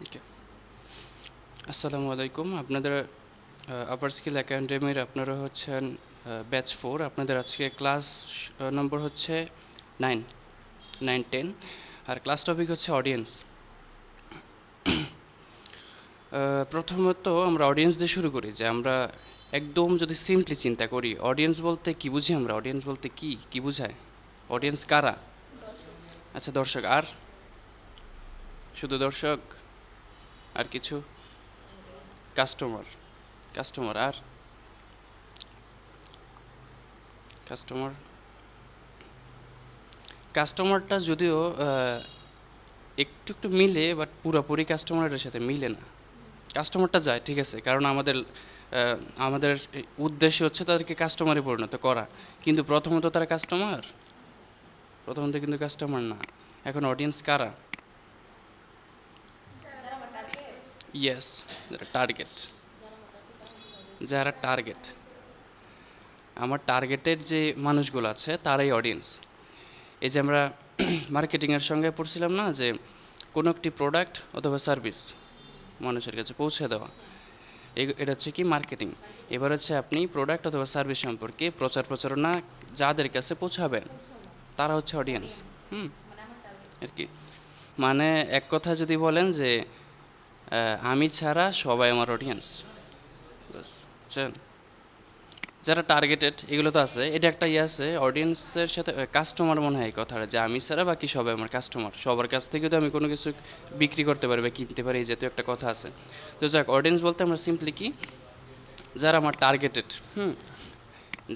ওকে, আসসালামু আলাইকুম। আপনাদের আপার স্কিল একাডেমির আপনারা হচ্ছেন ব্যাচ 4। আপনাদের আজকে ক্লাস নম্বর হচ্ছে 9, 9, 10, আর ক্লাস টপিক হচ্ছে অডিয়েন্স। প্রথমত আমরা অডিয়েন্স দিয়ে শুরু করি, যে আমরা একদম যদি সিম্পলি চিন্তা করি, অডিয়েন্স বলতে কি বুঝি আমরা? অডিয়েন্স বলতে কি কি বোঝায়? অডিয়েন্স কারা? আচ্ছা, দর্শক। আর শুধু দর্শক? আর কিছু? কাস্টমার। কাস্টমার আর কাস্টমার কাস্টমারটা যদিও একটু একটু মিলে, বাট পুরোপুরি কাস্টমারের সাথে মিলে না। কাস্টমারটা যায় ঠিক আছে, কারণ আমাদের উদ্দেশ্য হচ্ছে তাদেরকে কাস্টমারে পরিণত করা, কিন্তু প্রথমত তারা কাস্টমার? প্রথমত কিন্তু কাস্টমার না। এখন অডিয়েন্স কারা? ইয়েস, যারা টার্গেট। যারা টার্গেট, আমার টার্গেটের যে মানুষগুলো আছে তারাই অডিয়েন্স। এই যে আমরা মার্কেটিংয়ের সঙ্গে পড়ছিলাম না, যে কোনো একটি প্রোডাক্ট অথবা সার্ভিস মানুষের কাছে পৌঁছে দেওয়া, এটা হচ্ছে কি মার্কেটিং। এবার হচ্ছে আপনি প্রোডাক্ট অথবা সার্ভিস সম্পর্কে প্রচার প্রচারণা যাদের কাছে পৌঁছাবেন তারা হচ্ছে অডিয়েন্স। হুম, আর কি, মানে এক কথা যদি বলেন যে আমি ছাড়া সবাই আমার অডিয়েন্স, বুঝছেন? যারা টার্গেটেড এগুলো তো আছে, এটা একটা ইয়ে আছে অডিয়েন্সের সাথে কাস্টমার, মনে হয় এই কথাটা, যে আমি ছাড়া বাকি সবাই আমার কাস্টমার, সবার কাছ থেকে তো আমি কোনো কিছু বিক্রি করতে পারি বা কিনতে পারি, এই জাতীয় একটা কথা আছে। তো যাক, অডিয়েন্স বলতে আমরা সিম্পলি কি, যারা আমার টার্গেটেড।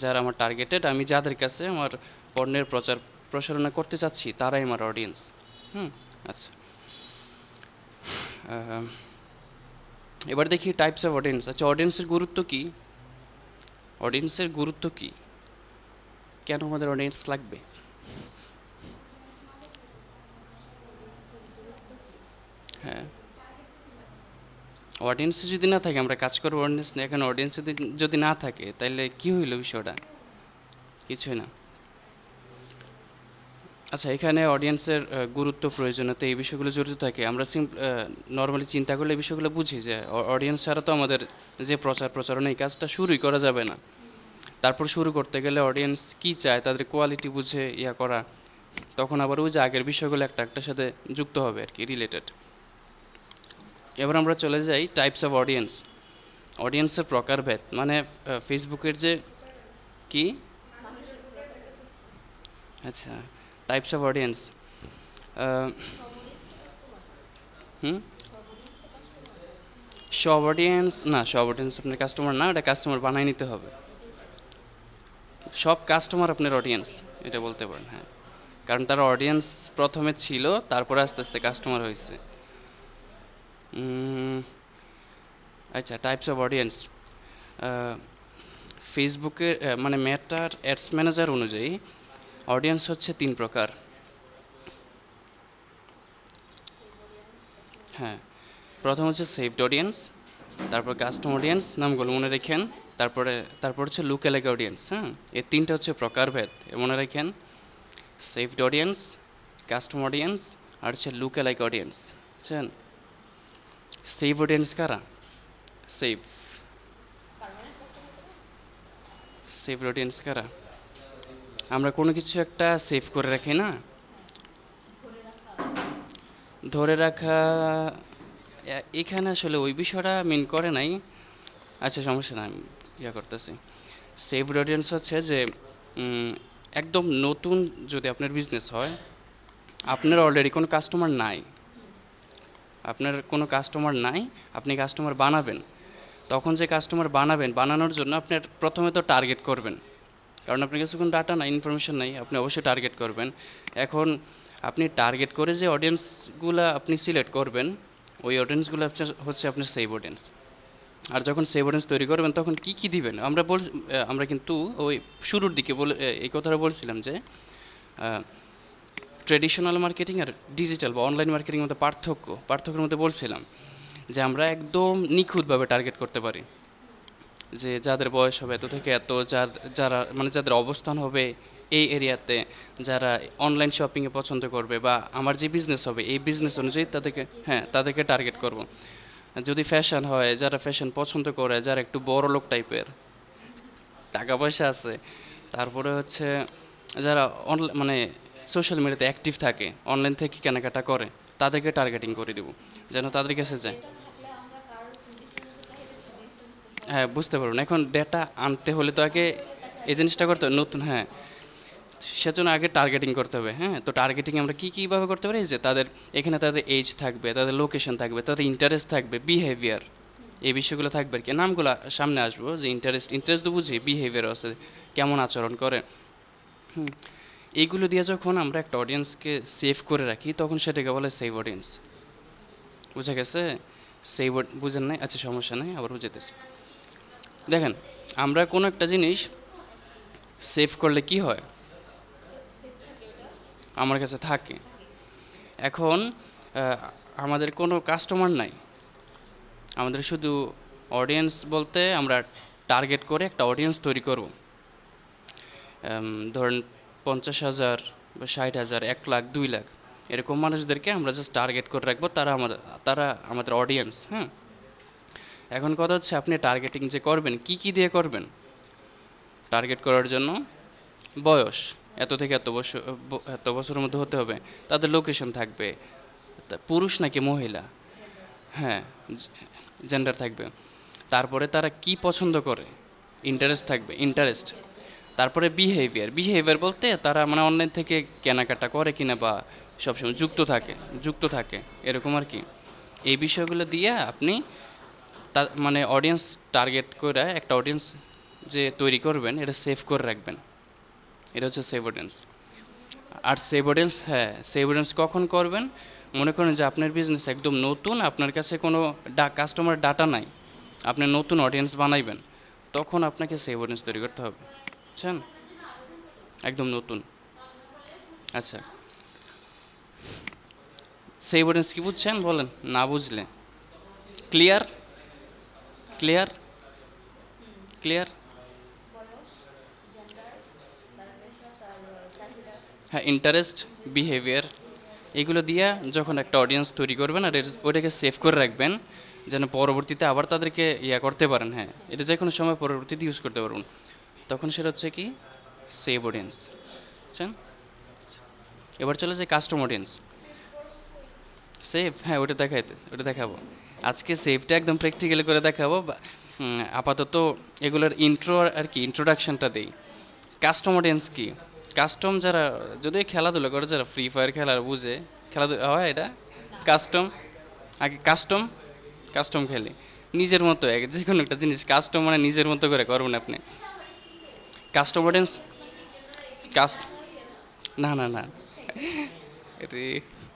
যারা আমার টার্গেটেড, আমি যাদের কাছে আমার পণ্যের প্রচার প্রসারণা করতে চাচ্ছি তারাই আমার অডিয়েন্স। হুম, আচ্ছা। আহ, এবার দেখি টাইপস অফ অডিয়েন্স। আচ্ছা, অডিয়েন্সের গুরুত্ব কি? অডিয়েন্সের গুরুত্ব কি? কেন আমাদের অডিয়েন্স লাগবে? হ্যাঁ, অডিয়েন্স যদি না থাকে আমরা কাজ করবো অডিয়েন্স নিয়ে। এখন অডিয়েন্স যদি না থাকে তাহলে কি হইলো বিষয়টা? কিছুই না। আচ্ছা, এখানে অডিয়েন্সের গুরুত্ব, প্রয়োজনীয়তা, এই বিষয়গুলো জড়িত থাকে। আমরা নর্মালি চিন্তা করলে এই বিষয়গুলো বুঝি, যে অডিয়েন্স ছাড়া তো আমাদের যে প্রচার প্রচারণা এই কাজটা শুরুই করা যাবে না। তারপর শুরু করতে গেলে অডিয়েন্স কি চায় তাদের কোয়ালিটি বুঝে ইয়া করা, তখন আবার ওই যে আগের বিষয়গুলো একটা একটার সাথে যুক্ত হবে আর কি, রিলেটেড। এবার আমরা চলে যাই টাইপস অফ অডিয়েন্স। অডিয়েন্সের প্রকারভেদ, মানে ফেসবুকের যে কি, আচ্ছা, টাইপস অফ অডিয়েন্স। হুম, সব অডিয়েন্স না, সব অডিয়েন্স আপনার কাস্টমার না, এটা কাস্টমার বানাই নিতে হবে। সব কাস্টমার আপনার অডিয়েন্স, এটা বলতে পারেন, হ্যাঁ। কারণ তারা অডিয়েন্স প্রথমে ছিল, তারপরে আস্তে আস্তে কাস্টমার হয়েছে। আচ্ছা, টাইপস অফ অডিয়েন্স। ফেসবুকের মানে মেটার অ্যাডস ম্যানেজার অনুযায়ী অডিয়েন্স হচ্ছে 3 প্রকার। হ্যাঁ, প্রথম হচ্ছে সেভড অডিয়েন্স, তারপর কাস্টম অডিয়েন্স, নামগুলো মনে রেখেন। তারপরে তারপর হচ্ছে লুক এলাকা অডিয়েন্স। হ্যাঁ, এই তিনটা হচ্ছে প্রকারভেদ, মনে রাখেন। সেভড অডিয়েন্স, কাস্টম অডিয়েন্স, আর হচ্ছে লুক এলাইক অডিয়েন্স, বুঝছেন? সেভ অডিয়েন্স কারা? সেভ সেভ অডিয়েন্স কারা? আমরা কোনো কিছু একটা সেভ করে রাখি না, ধরে রাখা। এখানে আসলে ওই বিষয়টা মিন করে নাই। আচ্ছা, সমস্যা না, আমি ইয়া করতেছি। সেভড অডিয়েন্স হচ্ছে যে একদম নতুন, যদি আপনার বিজনেস হয়, আপনার অলরেডি কোনো কাস্টমার নাই, আপনি কাস্টমার বানাবেন। তখন যে কাস্টমার বানাবেন, বানানোর জন্য আপনার প্রথমে তো টার্গেট করবেন, কারণ আপনার কাছে কোনো ডাটা নাই, ইনফরমেশন নাই, আপনি অবশ্যই টার্গেট করবেন। এখন আপনি টার্গেট করে যে অডিয়েন্সগুলো আপনি সিলেক্ট করবেন, ওই অডিয়েন্সগুলো হচ্ছে আপনার সেভ অডিয়েন্স। আর যখন সেভ অডিয়েন্স তৈরি করবেন তখন কি কি দিবেন, আমরা কিন্তু ওই শুরুর দিকে এই কথাটা বলছিলাম, যে ট্রেডিশনাল মার্কেটিং আর ডিজিটাল বা অনলাইন মার্কেটিংয়ের মধ্যে পার্থক্যের মধ্যে বলছিলাম, যে আমরা একদম নিখুঁতভাবে টার্গেট করতে পারি, যে যাদের বয়স হবে এত থেকে এত, যারা মানে যাদের অবস্থান হবে এই এরিয়াতে যারা অনলাইন শপিংয়ে পছন্দ করবে বা আমার যে বিজনেস হবে এই বিজনেস অনুযায়ী তাদেরকে, হ্যাঁ, তাদেরকে টার্গেট করব। যদি ফ্যাশন হয়, যারা ফ্যাশন পছন্দ করে, যারা একটু বড় লোক টাইপের, টাকা পয়সা আছে, তারপরে হচ্ছে যারা অনলাইন মানে সোশ্যাল মিডিয়াতে অ্যাক্টিভ থাকে, অনলাইন থেকে কেনাকাটা করে, তাদেরকে টার্গেটিং করে দিব যেন তাদের কাছে যায়। হ্যাঁ, বুঝতে পারবেন। এখন ডেটা আনতে হলে তো আগে এই জিনিসটা করতে হবে নতুন, হ্যাঁ, সেজন্য আগে টার্গেটিং করতে হবে। হ্যাঁ, তো টার্গেটিং আমরা কীভাবে করতে পারি, যে তাদের এখানে তাদের এজ থাকবে, তাদের লোকেশন থাকবে, তাদের ইন্টারেস্ট থাকবে, বিহেভিয়ার, এই বিষয়গুলো থাকবে আর কি। নামগুলো সামনে আসবো, যে ইন্টারেস্ট তো বুঝি, বিহেভিয়ার আছে, কেমন আচরণ করে। এইগুলো দিয়ে যখন আমরা একটা অডিয়েন্সকে সেভ করে রাখি তখন সেটাকে বলে সেভ অডিয়েন্স। বুঝা গেছে? সেভ, বুঝেন নাই? আচ্ছা, সমস্যা নেই, আবার বুঝাইতেছি। দেখেন, আমরা কোনো একটা জিনিস সেভ করলে কি হয়, আমার কাছে থাকে। এখন আমাদের কোনো কাস্টমার নাই, আমাদের শুধু অডিয়েন্স বলতে আমরা টার্গেট করে একটা অডিয়েন্স তৈরি করব। ধরেন 50,000 বা 60,000, 1 লাখ, 2 লাখ এরকম মানুষদেরকে আমরা জাস্ট টার্গেট করে রাখবো, তারা আমাদের অডিয়েন্স। হ্যাঁ, এখন কথা হচ্ছে আপনি টার্গেটিং যে করবেন কি দিয়ে করবেন। টার্গেট করার জন্য বয়স এত থেকে এত বছরের মধ্যে হতে হবে, তাদের লোকেশন থাকবে, পুরুষ নাকি মহিলা, হ্যাঁ, জেন্ডার থাকবে, তারপরে তারা কি পছন্দ করে, ইন্টারেস্ট থাকবে, ইন্টারেস্ট, তারপরে বিহেভিয়ার বলতে তারা মানে অনলাইন থেকে কেনাকাটা করে কিনা বা সবসময় যুক্ত থাকে এরকম আর কি। এই বিষয়গুলো দিয়ে আপনি মানে অডিয়েন্স টার্গেট করে একটা অডিয়েন্স যে তৈরি করবেন, এটা সেভ করে রাখবেন। এটা হচ্ছে সেভ অডিয়েন্স। আর সেভ অডিয়েন্স কখন করবেন, মনে করেন যে আপনার বিজনেস একদম নতুন, আপনার কাছে কোনো কাস্টমার ডাটা নাই, আপনি নতুন অডিয়েন্স বানাইবেন, তখন আপনাকে সেভ অডিয়েন্স তৈরি করতে হবে, বুঝছেন? একদম নতুন। আচ্ছা, সেভ অডিয়েন্স কি বুঝছেন বলেন? না বুঝলে ক্লিয়ার ক্লিয়ার ক্লিয়ার হ্যাঁ, ইন্টারেস্ট, বিহেভিয়ার, এগুলো দিয়ে যখন একটা অডিয়েন্স তৈরি করবেন আর ওটাকে সেভ করে রাখবেন যেন পরবর্তীতে আবার তাদেরকে করতে পারেন। হ্যাঁ, এটা যে কোনো সময় পরবর্তীতে ইউজ করতে পারবেন, তখন সেটা হচ্ছে কি সেভ অডিয়েন্স, বুঝছেন? এবার চলে যায় কাস্টম অডিয়েন্স। সেভ, হ্যাঁ, ওটা দেখাবো আজকে। সেভটা একদম প্র্যাকটিক্যালি করে দেখাবো। আপাতত এগুলোর আর কি ইন্ট্রোডাকশনটা দেই। কাস্টম অডিয়েন্স কি? কাস্টম যারা যদি খেলাধুলা করে, যারা ফ্রি ফায়ার খেলার বুঝে, খেলাধুলা হয় এটা কাস্টম। আগে কাস্টম খেলি নিজের মতো, যে কোনো একটা জিনিস কাস্টম মানে নিজের মতো করে করবেন আপনি। কাস্টম অডিয়েন্স না না না, এটি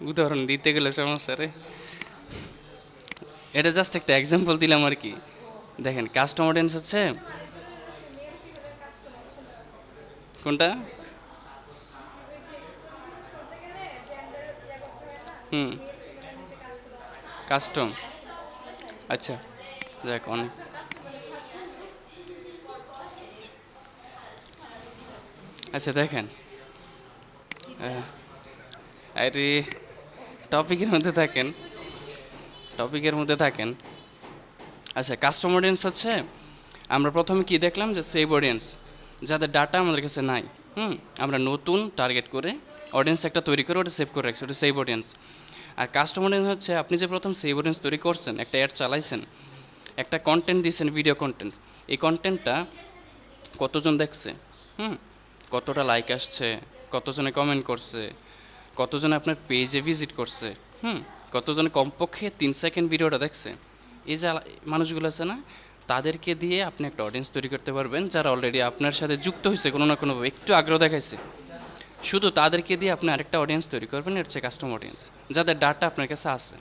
উদাহরণ দিতে গেলে সমস্যা রে। এটা জাস্ট একটা এক্সাম্পল দিলাম আর কি। দেখেন, কাস্টম অডিয়েন্স হচ্ছে কোনটা? কাস্টম, আচ্ছা, যাক, অনেক। আচ্ছা, দেখেন, আরে টপিকের মধ্যে থাকেন, আচ্ছা, কাস্টম অডিয়েন্স হচ্ছে আমরা প্রথমে কি দেখলাম, যে সেভ অডিয়েন্স, যাদের ডাটা আমাদের কাছে নাই, আমরা নতুন টার্গেট করে অডিয়েন্স একটা তৈরি করে ওটা সেভ করে রাখছি, ওটা সেভ অডিয়েন্স। আর কাস্টম অডিয়েন্স হচ্ছে আপনি যে প্রথম সেভ অডিয়েন্স তৈরি করছেন, একটা অ্যাড চালাইছেন, একটা কন্টেন্ট দিয়েছেন, ভিডিও কন্টেন্ট, এই কন্টেন্টটা কতজন দেখছে, কতটা লাইক আসছে, কতজনে কমেন্ট করছে, কতজনে আপনার পেজে ভিজিট করছে, কতজনে কমপক্ষে 3 সেকেন্ড ভিডিওটা দেখছে, এই যে মানুষগুলো আছে না, তাদেরকে দিয়ে আপনি একটা অডিয়েন্স তৈরি করতে পারবেন, যারা অলরেডি আপনার সাথে যুক্ত হয়েছে কোনো না কোনোভাবে, একটু আগ্রহ দেখাইছে, শুধু তাদেরকে দিয়ে আপনি আরেকটা অডিয়েন্স তৈরি করবেন। এটা হচ্ছে কাস্টম অডিয়েন্স, যাদের ডাটা আপনার কাছে আছে,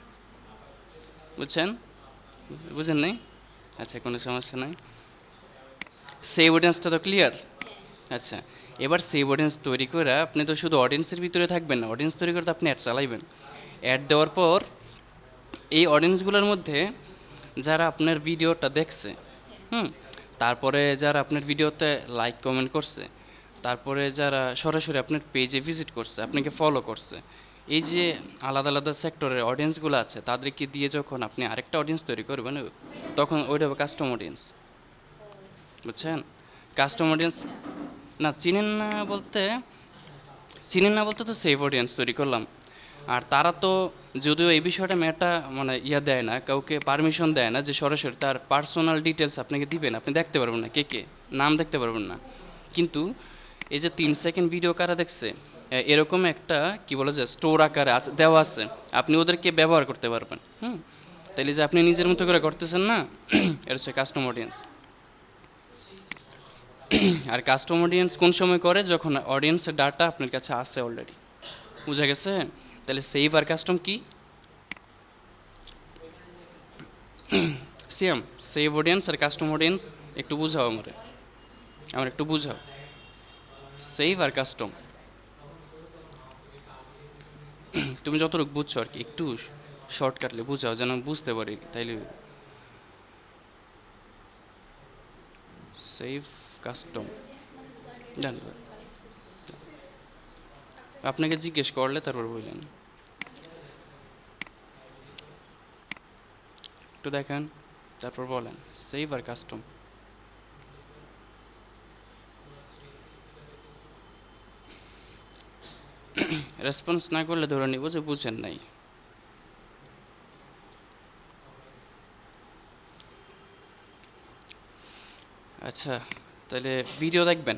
বুঝেন নাই? আচ্ছা, কোনো সমস্যা নাই। সেভ অডিয়েন্সটা তো ক্লিয়ার? আচ্ছা, এবার সেভ অডিয়েন্স তৈরি করে আপনি তো শুধু অডিয়েন্সের ভিতরে থাকবেন না, অডিয়েন্স তৈরি করতে আপনি অ্যাড চালাইবেন। অ্যাড দেওয়ার পর এই অডিয়েন্সগুলোর মধ্যে যারা আপনার ভিডিওটা দেখছে, তারপরে যারা আপনার ভিডিওতে লাইক কমেন্ট করছে, তারপরে যারা সরাসরি আপনার পেজে ভিজিট করছে, আপনাকে ফলো করছে, এই যে আলাদা আলাদা সেক্টরের অডিয়েন্সগুলো আছে, তাদেরকে দিয়ে যখন আপনি আরেকটা অডিয়েন্স তৈরি করবেন, তখন ওইটা হবে কাস্টম অডিয়েন্স। বুঝছেন? কাস্টম অডিয়েন্স না, চিনেন না বলতে তো সেভ অডিয়েন্স তৈরি করলাম। আর তারা তো যদিও এই বিষয়টা মেয়েটা মানে দেয় না, কাউকে পারমিশন দেয় না যে সরাসরি তার পার্সোনাল ডিটেলস আপনাকে দিবেন, আপনি দেখতে পারবেন না কে নাম দেখতে পারবেন না। কিন্তু এই যে 3 সেকেন্ড ভিডিও কারা দেখছে, এরকম একটা কি বলে যে স্টোর আকারে দেওয়া আছে, আপনি ওদেরকে ব্যবহার করতে পারবেন। তাইলে যে আপনি নিজের মতো করে করতেছেন না, এটা হচ্ছে কাস্টম অডিয়েন্স। আর কাস্টম অডিয়েন্স কোন সময় করে, যখন অডিয়েন্সের ডাটা আপনার কাছে আছে অলরেডি। বুঝা গেছে? তাহলে সেভ আর কাস্টম কি? সিএম সেভ অডিয়েন্স আর কাস্টম অডিয়েন্স একটু বুঝাও আমার একটু বুঝাও। সেভ আর কাস্টম তুমি যতটুকু বুঝছো আর কি, একটু শর্টকাটলে বুঝাও যেন আমি বুঝতে পারি, তাইলে সেভ কাস্টম জান আপনাকে জিজ্ঞেস করলে তারপর বললেন, একটু দেখেন তারপর বলেন সেভ আর কাস্টম। রেসপন্স না করলে ধরে নিব যে বুঝেন নাই। আচ্ছা, তাহলে ভিডিও দেখবেন।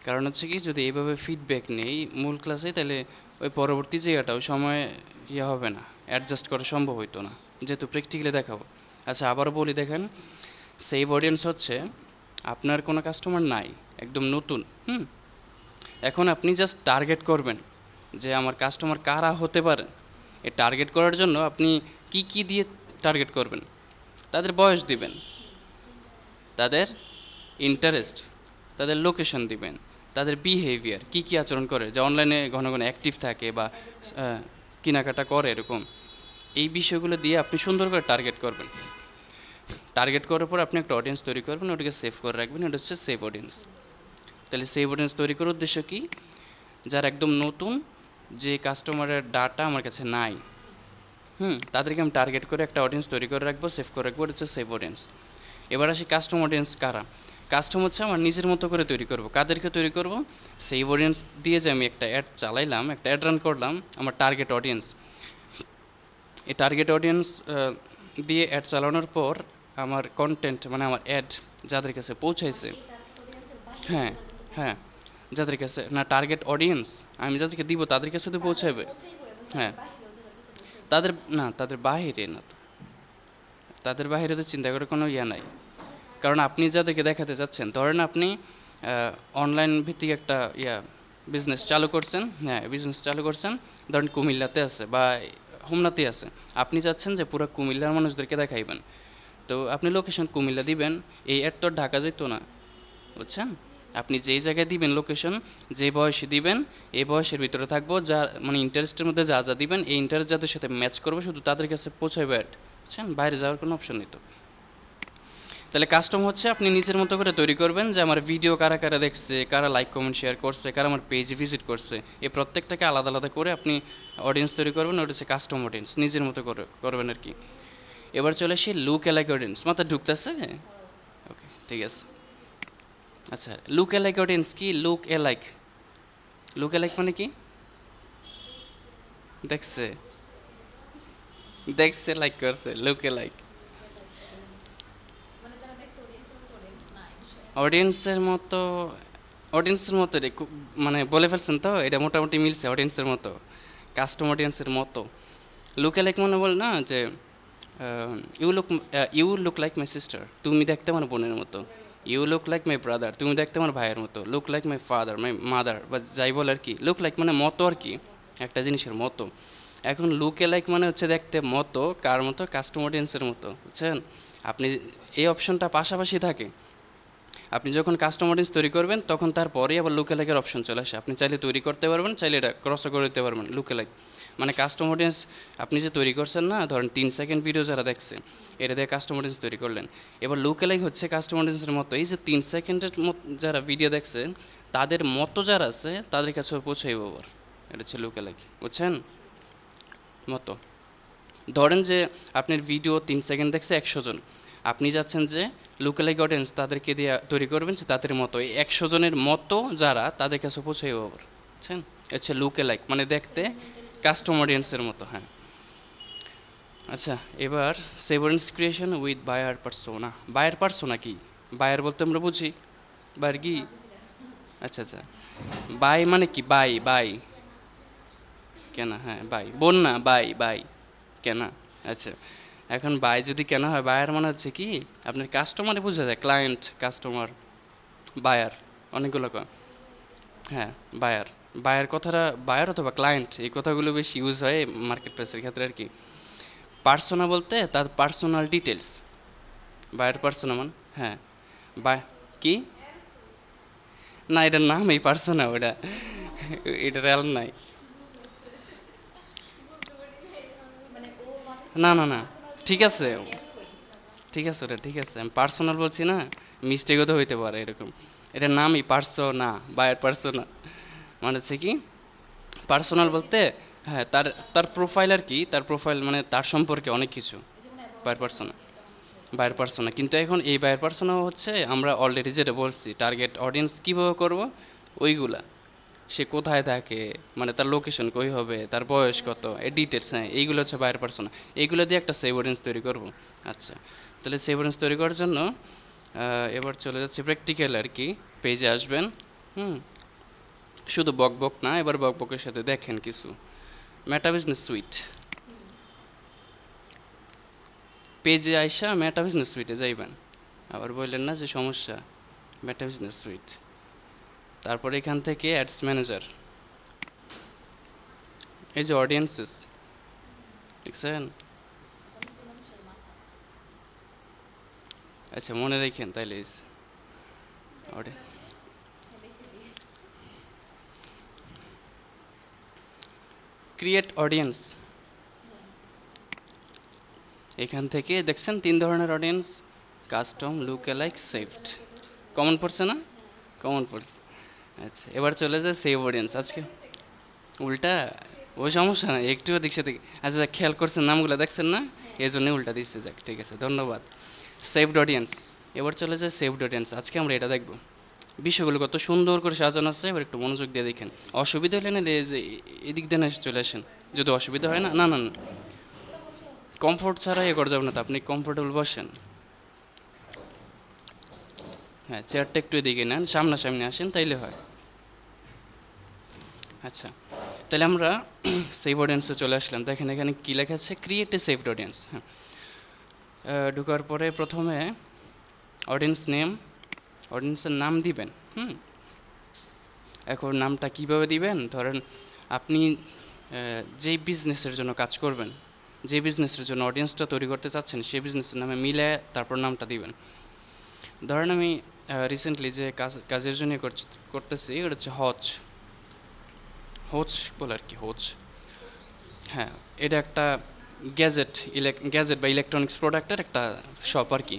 কারণ হচ্ছে কি, যদি এইভাবে ফিডব্যাক নেই মূল ক্লাসে, তাহলে ওই পরবর্তী জায়গাটা ওই সময় হবে না, অ্যাডজাস্ট করা সম্ভব হইতো না, যেহেতু প্র্যাকটিক্যালি দেখাবো। আচ্ছা, আবারও বলি, দেখেন সেভ অডিয়েন্স হচ্ছে আপনার কোনো কাস্টমার নাই, একদম নতুন। এখন আপনি জাস্ট টার্গেট করবেন যে আমার কাস্টমার কারা হতে পারে। এই টার্গেট করার জন্য আপনি কি দিয়ে টার্গেট করবেন? তাদের বয়স দিবেন, তাদের ইন্টারেস্ট, তাদের লোকেশন দিবেন, তাদের বিহেভিয়ার, কি আচরণ করে, যে অনলাইনে ঘন ঘন অ্যাক্টিভ থাকে বা কেনাকাটা করে, এরকম এই বিষয়গুলো দিয়ে আপনি সুন্দর করে টার্গেট করবেন। টার্গেট করার পর আপনি একটা অডিয়েন্স তৈরি করবেন, ওটাকে সেভ করে রাখবেন, এটা হচ্ছে সেভ অডিয়েন্স। তাহলে সেভ অডিয়েন্স তৈরি করার উদ্দেশ্য কি? যারা একদম নতুন, যে কাস্টমারের ডাটা আমার কাছে নাই, তাদেরকে আমি টার্গেট করে একটা অডিয়েন্স তৈরি করে রাখবো, সেভ করে রাখবো, এটা হচ্ছে সেভ অডিয়েন্স। এবার আসি কাস্টম অডিয়েন্স কারা। কাস্টম হচ্ছে আমার নিজের মতো করে তৈরি করব। কাদেরকে তৈরি করব? সেভ অডিয়েন্স দিয়ে যে আমি একটা অ্যাড চালাইলাম, একটা অ্যাড রান করলাম, আমার টার্গেট অডিয়েন্স। এই টার্গেট অডিয়েন্স দিয়ে অ্যাড চালানোর পর আমার কন্টেন্ট, মানে আমার অ্যাড যাদের কাছে পৌঁছাইছে, হ্যাঁ হ্যাঁ, যাদের কাছে না টার্গেট অডিয়েন্স আমি যাদেরকে দিব তাদের কাছে তো পৌঁছাবে। হ্যাঁ, তাদের বাহিরে না, তাদের বাহিরে তো চিন্তা করে কোনো নাই। কারণ আপনি যাদেরকে দেখাতে যাচ্ছেন, ধরেন আপনি অনলাইন ভিত্তিক একটা বিজনেস চালু করছেন, ধরেন কুমিল্লাতে আছে বা হোমনাতে আছে, আপনি চাচ্ছেন যে পুরো কুমিল্লার মানুষদেরকে দেখাইবেন, তো আপনি লোকেশন কুমিল্লা দিবেন। এই অ্যাড তো ঢাকা যেত না, বুঝছেন? আপনি যেই জায়গায় দিবেন লোকেশন, যে বয়সে দিবেন, এই বয়সের ভিতরে থাকবো, যা মানে ইন্টারেস্টের মধ্যে যা দিবেন, এই ইন্টারেস্ট যাদের সাথে ম্যাচ করবো, শুধু তাদের কাছে পৌঁছাইবে অ্যাড, বুঝছেন? বাইরে যাওয়ার কোনো অপশন নেই। তো তাহলে কাস্টম হচ্ছে আপনি নিজের মতো করে তৈরি করবেন, যে আমার ভিডিও কারা কারা দেখছে, কারা লাইক কমেন্ট শেয়ার করছে, কারা আমার পেজে ভিজিট করছে, এই প্রত্যেকটাকে আলাদা আলাদা করে আপনি অডিয়েন্স তৈরি করবেন, ওটা হচ্ছে কাস্টম অডিয়েন্স, নিজের মতো করে করবেন আর কি। এবার চলে আসি লুক অ্যালাইক অডিয়েন্স। মাথা ঢুকতেছে? ওকে, ঠিক আছে। আচ্ছা, লুক অ্যালাইক অডিয়েন্স কি? লুক অ্যালাইক মানে কি? দেখছে লাইক করছে, লুক অ্যালাইক অডিয়েন্সের মতো। রে মানে বলে ফেলছেন তো, এটা মোটামুটি মিলছে অডিয়েন্সের মতো, কাস্টম অডিয়েন্সের মতো। লুক অ্যালাইক মানে বল না যে you look like my sister, তুমি দেখতে আমার বোনের মতো। You look like my brother, তুমি দেখতে আমার ভাইয়ের মতো। Look like my father, my mother, বা যাই বল আর কি। লুক লাইক মানে মতো আর কি, একটা জিনিসের মতো। এখন লুক লাইক মানে হচ্ছে দেখতে মতো, কার মতো? কাস্টম অডিয়েন্সের মতো, বুঝছেন? আপনি এই অপশনটা পাশাপাশি থাকে। আপনি যখন কাস্টম অডিয়েন্স তৈরি করবেন, তখন তারপরেই আবার লুক লাইকের অপশন চলে আসে। আপনি চাইলে তৈরি করতে পারবেন, চাইলে এটা ক্রস করে দিতে পারবেন লুক লাইক। মানে কাস্টম অডিয়েন্স আপনি যে তৈরি করছেন না, ধরেন 3 সেকেন্ড ভিডিও যারা দেখছে এটা দিয়ে কাস্টম অডিয়েন্স তৈরি করলেন। এবার লুকেলাইক হচ্ছে কাস্টম অডিয়েন্সের মতো, এই যে 3 সেকেন্ডের যারা ভিডিও দেখছে তাদের মতো যারা আছে তাদের কাছে পৌঁছাইব আবার, এটা হচ্ছে লুকেলাইক, বুঝছেন? মতো ধরেন যে আপনার ভিডিও 3 সেকেন্ড দেখছে 100 জন, আপনি যাচ্ছেন যে লুকেলাইক অডিয়েন্স তাদেরকে দিয়ে তৈরি করবেন যে তাদের মতো, এই 100 জনের মতো যারা তাদের কাছে পৌঁছাইব আবার, বুঝছেন? হচ্ছে লুকেলাইক মানে দেখতে কাস্টম অডিয়েন্সের মতো। হ্যাঁ, আচ্ছা এবার severance creation with buyer persona. Buyer persona কি? বায়ার বলতে আমরা বুঝি বায়ার কি? আচ্ছা আচ্ছা, বাই মানে কি? বাই বাই কেন? হ্যাঁ বাই, বোন না, বাই বাই কেন? আচ্ছা, এখন বাই যদি কেন হয়, বায়ার মানে হচ্ছে কি আপনার কাস্টমারে বোঝা যায়, ক্লায়েন্ট, কাস্টমার, বায়ার, অনেকগুলো হ্যাঁ বায়ার। বায়ার কথাটা, বায়ার অথবা ক্লায়েন্ট এই কথাগুলো বেশি ইউজ হয় মার্কেট প্লেসের ক্ষেত্রে আর কি। পার্সোনা বলতে তার পার্সোনাল ডিটেলস, বায়ার পার্সোনা মানে হ্যাঁ বাই কি না, এটার নাম এই পার্সোনা, ওটা এটা রেল নাই। না না না, ঠিক আছে ঠিক আছে, ওটা ঠিক আছে, আমি পার্সোনাল বলছি না, মিস্টেকও তো হইতে পারে এরকম। এটার নামই পার্সোনা, বায়ার পার্সোনা মানে হচ্ছে কি পার্সোনাল বলতে হ্যাঁ তার তার প্রোফাইল আর কি, তার প্রোফাইল মানে তার সম্পর্কে অনেক কিছু, বায়ার পার্সোনা, বায়ার পার্সোনা। কিন্তু এখন এই বায়ার পার্সোনা হচ্ছে আমরা অলরেডি যেটা বলছি টার্গেট অডিয়েন্স কীভাবে করব ওইগুলা, সে কোথায় থাকে, মানে তার লোকেশন কই হবে, তার বয়স কত, এই ডিটেলস, হ্যাঁ এইগুলো হচ্ছে বায়ার পার্সোনা। এইগুলো দিয়ে একটা সেভ অডিয়েন্স তৈরি করব। আচ্ছা, তাহলে সেভ অডিয়েন্স তৈরি করার জন্য এবার চলে যাচ্ছে প্র্যাকটিক্যাল আর কি। পেজে আসবেন, হুম, শুধু বক বক না, এবার বক বকের সাথে দেখেন কিছু। মেটা বিজনেস সুইট, পেজে আইসা মেটা বিজনেস সুইটে যাইবেন, আবার বললেন না যে সমস্যা, মেটা বিজনেস সুইট, তারপর এখান থেকে অ্যাডস ম্যানেজার, এই যে অডিয়েন্সেস দেখছেন। আচ্ছা মনে রাখেন তাইলে ক্রিয়েট অডিয়েন্স, এখান থেকে দেখছেন 3 ধরনের audience, custom, look alike, saved. Common পড়ছে না? কমন পড়ছে। আচ্ছা এবার চলে যায় সেভ অডিয়েন্স। আজকে উল্টা, ওই সমস্যা না, একটু দিক সাথে। আচ্ছা খেয়াল করছেন নামগুলো দেখছেন না, এই জন্যই উল্টা দিচ্ছে। যাক ঠিক আছে, ধন্যবাদ। সেভড অডিয়েন্স, এবার চলে যায় সেভড অডিয়েন্স। আজকে আমরা এটা দেখব, বিষয়গুলো কত সুন্দর করে সাজানো আছে, এবার একটু মনোযোগ দিয়ে দেখেন। অসুবিধা হলে না যে এদিক দিয়ে না চলে আসেন, যদি অসুবিধা হয় না, না না না, কমফোর্ট ছাড়া এ করা যাবে না, তো আপনি কমফোর্টেবল বসেন। হ্যাঁ চেয়ারটা একটু এদিকে নেন, সামনাসামনি আসেন, তাইলে হয়। আচ্ছা তাহলে আমরা সেভ অডিয়েন্সে চলে আসলাম। দেখেন এখানে কী লেখা আছে, ক্রিয়েট এ সেভড অডিয়েন্স। হ্যাঁ, ঢোকার পরে প্রথমে অডিয়েন্স নেম, অডিয়েন্সের নাম দিবেন। এখন নামটা কিভাবে দিবেন, ধরেন আপনি যেই বিজনেসের জন্য কাজ করবেন, যে বিজনেসের জন্য অডিয়েন্সটা তৈরি করতে চাচ্ছেন, সেই বিজনেসের নামে মিলে তারপর নামটা দিবেন। ধরেন আমি রিসেন্টলি যে কাজের জন্য করতেছি ওটা হচ্ছে হোচ বলে আর কি, হোচ। হ্যাঁ, এটা একটা গ্যাজেট বা ইলেকট্রনিক্স প্রোডাক্টের একটা শপ আর কি।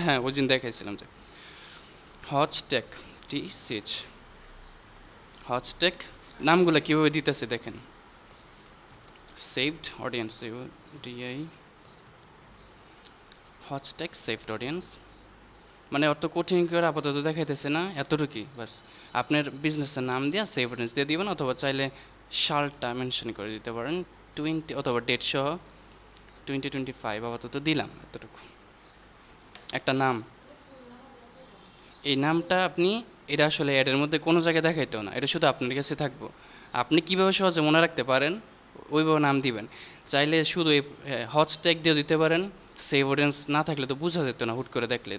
হ্যাঁ ওই দিন দেখাইছিলাম যে hutch tech, TCH, hutch tech. নামগুলো কীভাবে দিতেছে দেখেন, saved audience, DI hutch tech saved audience, মানে অত কঠিন করে আপাতত দেখাইতেছে না, এতটুকুই বাস। আপনার বিজনেসের নাম দিয়ে সেভ অডিয়েন্স দিয়ে দিবেন, অথবা চাইলে সালটা মেনশন করে দিতে পারেন 20 অথবা ডেট সহ 2025 আপাতত দিলাম এতটুকু একটা নাম। এই নামটা আপনি, এটা আসলে অ্যাডের মধ্যে কোনো জায়গায় দেখাইতেও না, এটা শুধু আপনার কাছে থাকবো। আপনি কীভাবে সহজে মনে রাখতে পারেন ওইভাবে নাম দিবেন। চাইলে শুধু এই হচ ট্যাগ দিয়ে দিতে পারেন, সেভ অডিয়েন্স না থাকলে তো বোঝা যেত না হুট করে দেখলে,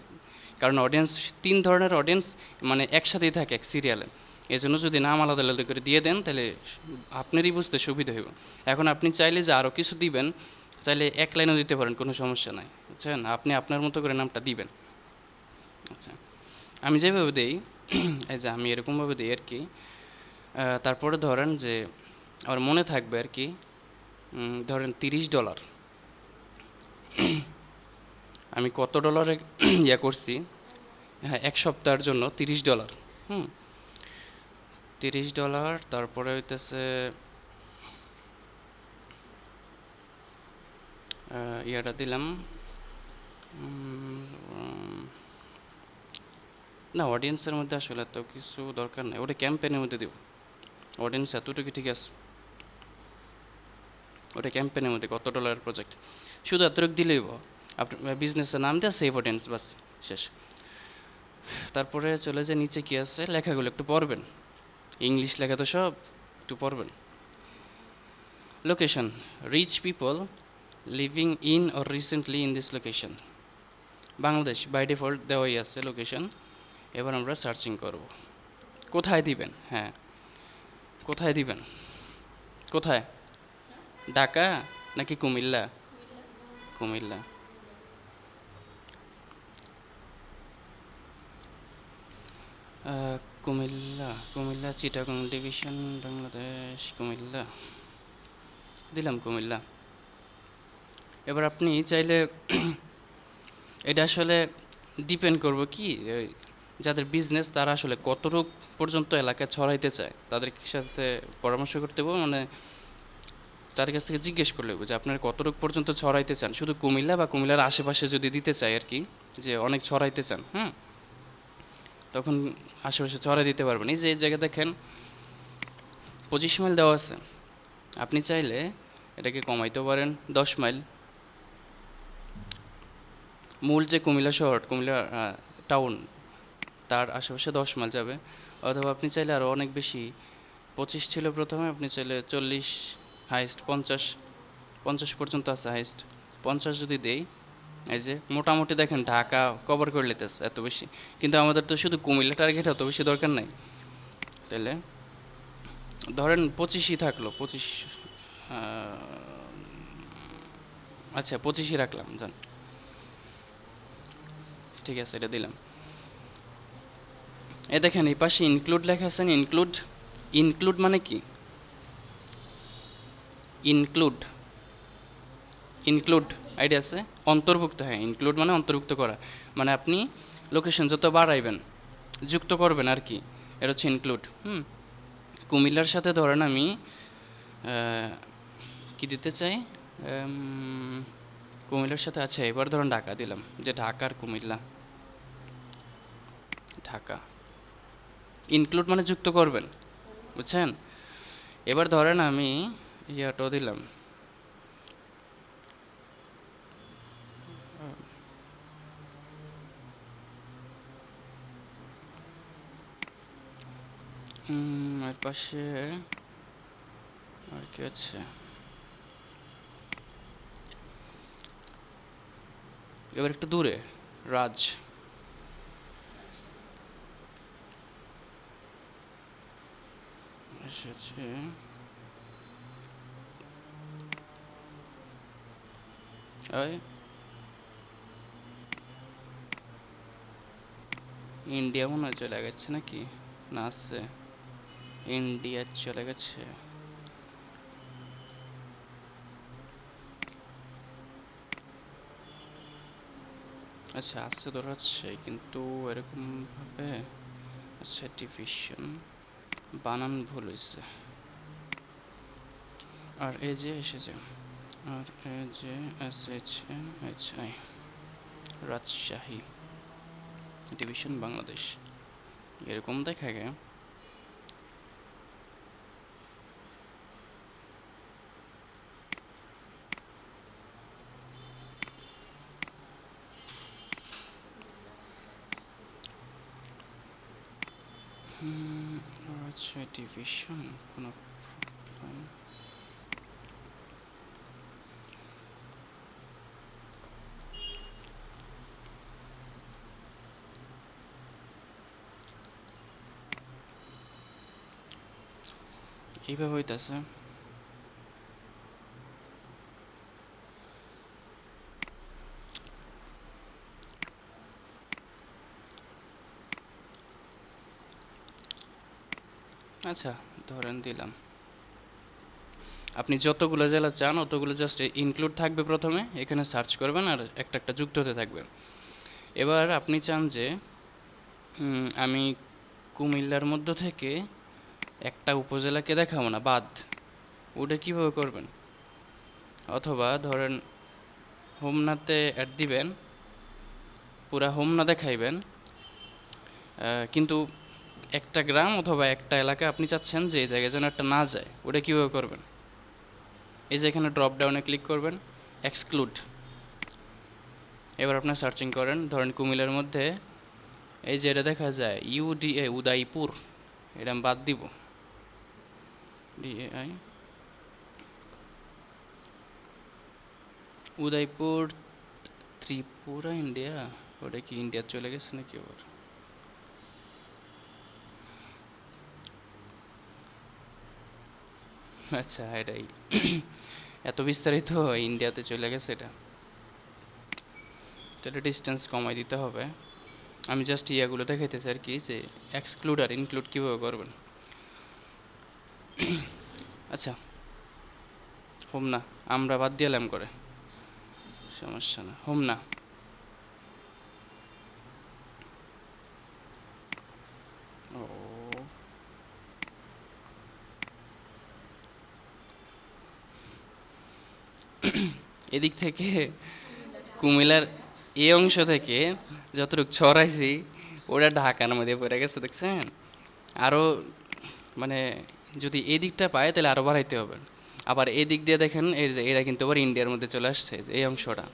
কারণ অডিয়েন্স 3 ধরনের অডিয়েন্স মানে একসাথেই থাকে এক সিরিয়ালে। এই জন্য যদি নাম আলাদা আলাদা করে দিয়ে দেন তাহলে আপনারই বুঝতে সুবিধা হইব। এখন আপনি চাইলে যে আরও কিছু দিবেন, চাইলে এক লাইনও দিতে পারেন, কোনো সমস্যা নাই, বুঝছেন? আপনি আপনার মতো করে নামটা দিবেন। আচ্ছা আমি যেভাবে দিই, এই যে আমি এরকমভাবে দিই আর কি। তারপরে ধরেন যে আমার মনে থাকবে আর কি, ধরেন $30, আমি কত ডলারে ইয়া করছি, হ্যাঁ 1 সপ্তাহের জন্য $30, হুম $30, তারপরে হইতেছে ইয়াটা দিলাম। না, অডিয়েন্সের মধ্যে আসলে এত কিছু দরকার নেই, ওটা ক্যাম্পেনের মধ্যে দিব। অডিয়েন্স এতটুকু ঠিক আছে, ওটা ক্যাম্পেনের মধ্যে কত ডলারের প্রজেক্ট, শুধু এতটুকু দিলেই আপনার বিজনেসের নাম দেওয়া, সেভ অডিয়েন্স, বাস শেষ। তারপরে চলে যে নিচে কি আছে, লেখাগুলো একটু পড়বেন, ইংলিশ লেখা তো সব, একটু পড়বেন। Location, reach people living in or recently in this location. Bangladesh by default দেওয়াই আছে লোকেশন। এবার আমরা সার্চিং করব, কোথায় দিবেন, হ্যাঁ কোথায় দিবেন, কোথায়, ঢাকা নাকি কুমিল্লা? কুমিল্লা। কুমিল্লা, কুমিল্লা চিটাগং ডিভিশন বাংলাদেশ, কুমিল্লা দিলাম, কুমিল্লা। এবার আপনি চাইলে এটা আসলে ডিপেন্ড করবো কি, যাদের বিজনেস তারা আসলে কতটুক পর্যন্ত এলাকায় ছড়াইতে চায়, তাদের সাথে পরামর্শ করতে হবে, মানে তার কাছ থেকে জিজ্ঞেস করলে যে আপনার কতটুকু পর্যন্ত ছড়াইতে চান, শুধু কুমিল্লা বা কুমিল্লার আশেপাশে যদি দিতে চাই আর কি, যে অনেক ছড়াইতে চান, তখন আশেপাশে ছড়াই দিতে পারবেন। এই যে এই জায়গা দেখেন 25 মাইল দেওয়া আছে, আপনি চাইলে এটাকে কমাইতেও পারেন 10 মাইল। মূল যে কুমিল্লা শহর, কুমিল্লা টাউন, তার আশেপাশে 10 মাইল যাবে। অথবা আপনি চাইলে আরও অনেক বেশি, 25 ছিল প্রথমে, আপনি চাইলে 40, হাইস্ট 50, 50 পর্যন্ত আছে হাইস্ট। 50 যদি দেই, এই যে মোটামুটি দেখেন ঢাকা কভার করে নিতেছে এত বেশি, কিন্তু আমাদের তো শুধু কুমিল্লা টার্গেট, অত বেশি দরকার নাই। তাহলে ধরেন 25ই থাকলো, 25, আচ্ছা 25ই রাখলাম, জান ঠিক আছে, এটা দিলাম। এ দেখেন এই পাশে ইনক্লুড লেখা আছে না, ইনক্লুড, ইনক্লুড মানে কি, ইনক্লুড, ইনক্লুড আইডিয়া আছে, অন্তর্ভুক্ত, হ্যাঁ ইনক্লুড মানে অন্তর্ভুক্ত করা, মানে আপনি লোকেশন যত বাড়াইবেন, যুক্ত করবেন আর কি, এটা হচ্ছে ইনক্লুড। কুমিল্লার সাথে ধরেন আমি কি দিতে চাই, কুমিল্লার সাথে আছে, এবার ধরেন ঢাকা দিলাম, যে ঢাকার কুমিল্লা, ঢাকা। ইনক্লুড মানে যুক্ত করবেন, বুঝছেন? এবার ধরেন আমি ইয়াটাও দিলাম, এর পাশে আর কি আছে, এবার একটু দূরে রাজ, এসেছে ওই ইন্ডিয়া মনে হয় চলে গেছে নাকি, না আছে, ইন্ডিয়া চলে গেছে। আচ্ছা আছে তো হচ্ছে, কিন্তু এরকম ভাবে, আচ্ছা ডিভিশন বানান ভুল হয়েছে, আর এই যে এসেছে, আর এই যে এসেছে এইচ রাজশাহী ডিভিশন বাংলাদেশ, এরকম দেখাবে। আচ্ছা ডিভিশন কোনো প্রবলেম, এইভাবে হইতেছে। আচ্ছা ধরেন দিলাম, আপনি যতগুলো জেলা চান অতগুলো জাস্ট ইনক্লুড থাকবে প্রথমে, এখানে সার্চ করবেন আর একটা একটা যুক্ত হতে থাকবে। এবার আপনি চান যে আমি কুমিল্লার মধ্য থেকে একটা উপজেলাকে দেখাবো না, বাদ, ওটা কীভাবে করবেন? অথবা ধরেন হোমনাতে অ্যাড দিবেন, পুরা হোমনা দেখাইবেন, কিন্তু একটা গ্রাম অথবা একটা এলাকা আপনি চাচ্ছেন যে এই জায়গায় যেন একটা না যায়, ওটা কীভাবে করবেন? এই যে এখানে ড্রপ ডাউনে ক্লিক করবেন, এক্সক্লুড। এবার আপনার সার্চিং করেন, ধরেন কুমিল্লার মধ্যে এই যে এটা দেখা যায় ইউডিএ, উদয়পুর, এটা আমি বাদ দিব, ডিএআই উদয়পুর, ত্রিপুরা, ইন্ডিয়া। ওটা কি ইন্ডিয়া চলে গেছে নাকি আবার? আচ্ছা, এটাই এত বিস্তারিত ইন্ডিয়াতে চলে গেছে এটা, তাহলে ডিস্টেন্স কমাই দিতে হবে। আমি জাস্ট ইয়াগুলো দেখাইতেছি আর কি, যে এক্সক্লুড আর ইনক্লুড কীভাবে করবেন। আচ্ছা, হোম না, আমরা বাদ দিলাম করে, সমস্যা না, হোম না। ও, এদিক থেকে কুমিল্লার এই অংশ থেকে যতটুকু ছড়াইছি ওটা ঢাকার মধ্যে পড়ে গেছে, দেখছেন? আরও মানে যদি এই দিকটা পায় তাহলে আরও বাড়াইতে হবে। আবার এই দিক দিয়ে দেখেন, এই যে এরা কিন্তু আবার ইন্ডিয়ার মধ্যে চলে আসছে, এই অংশটা,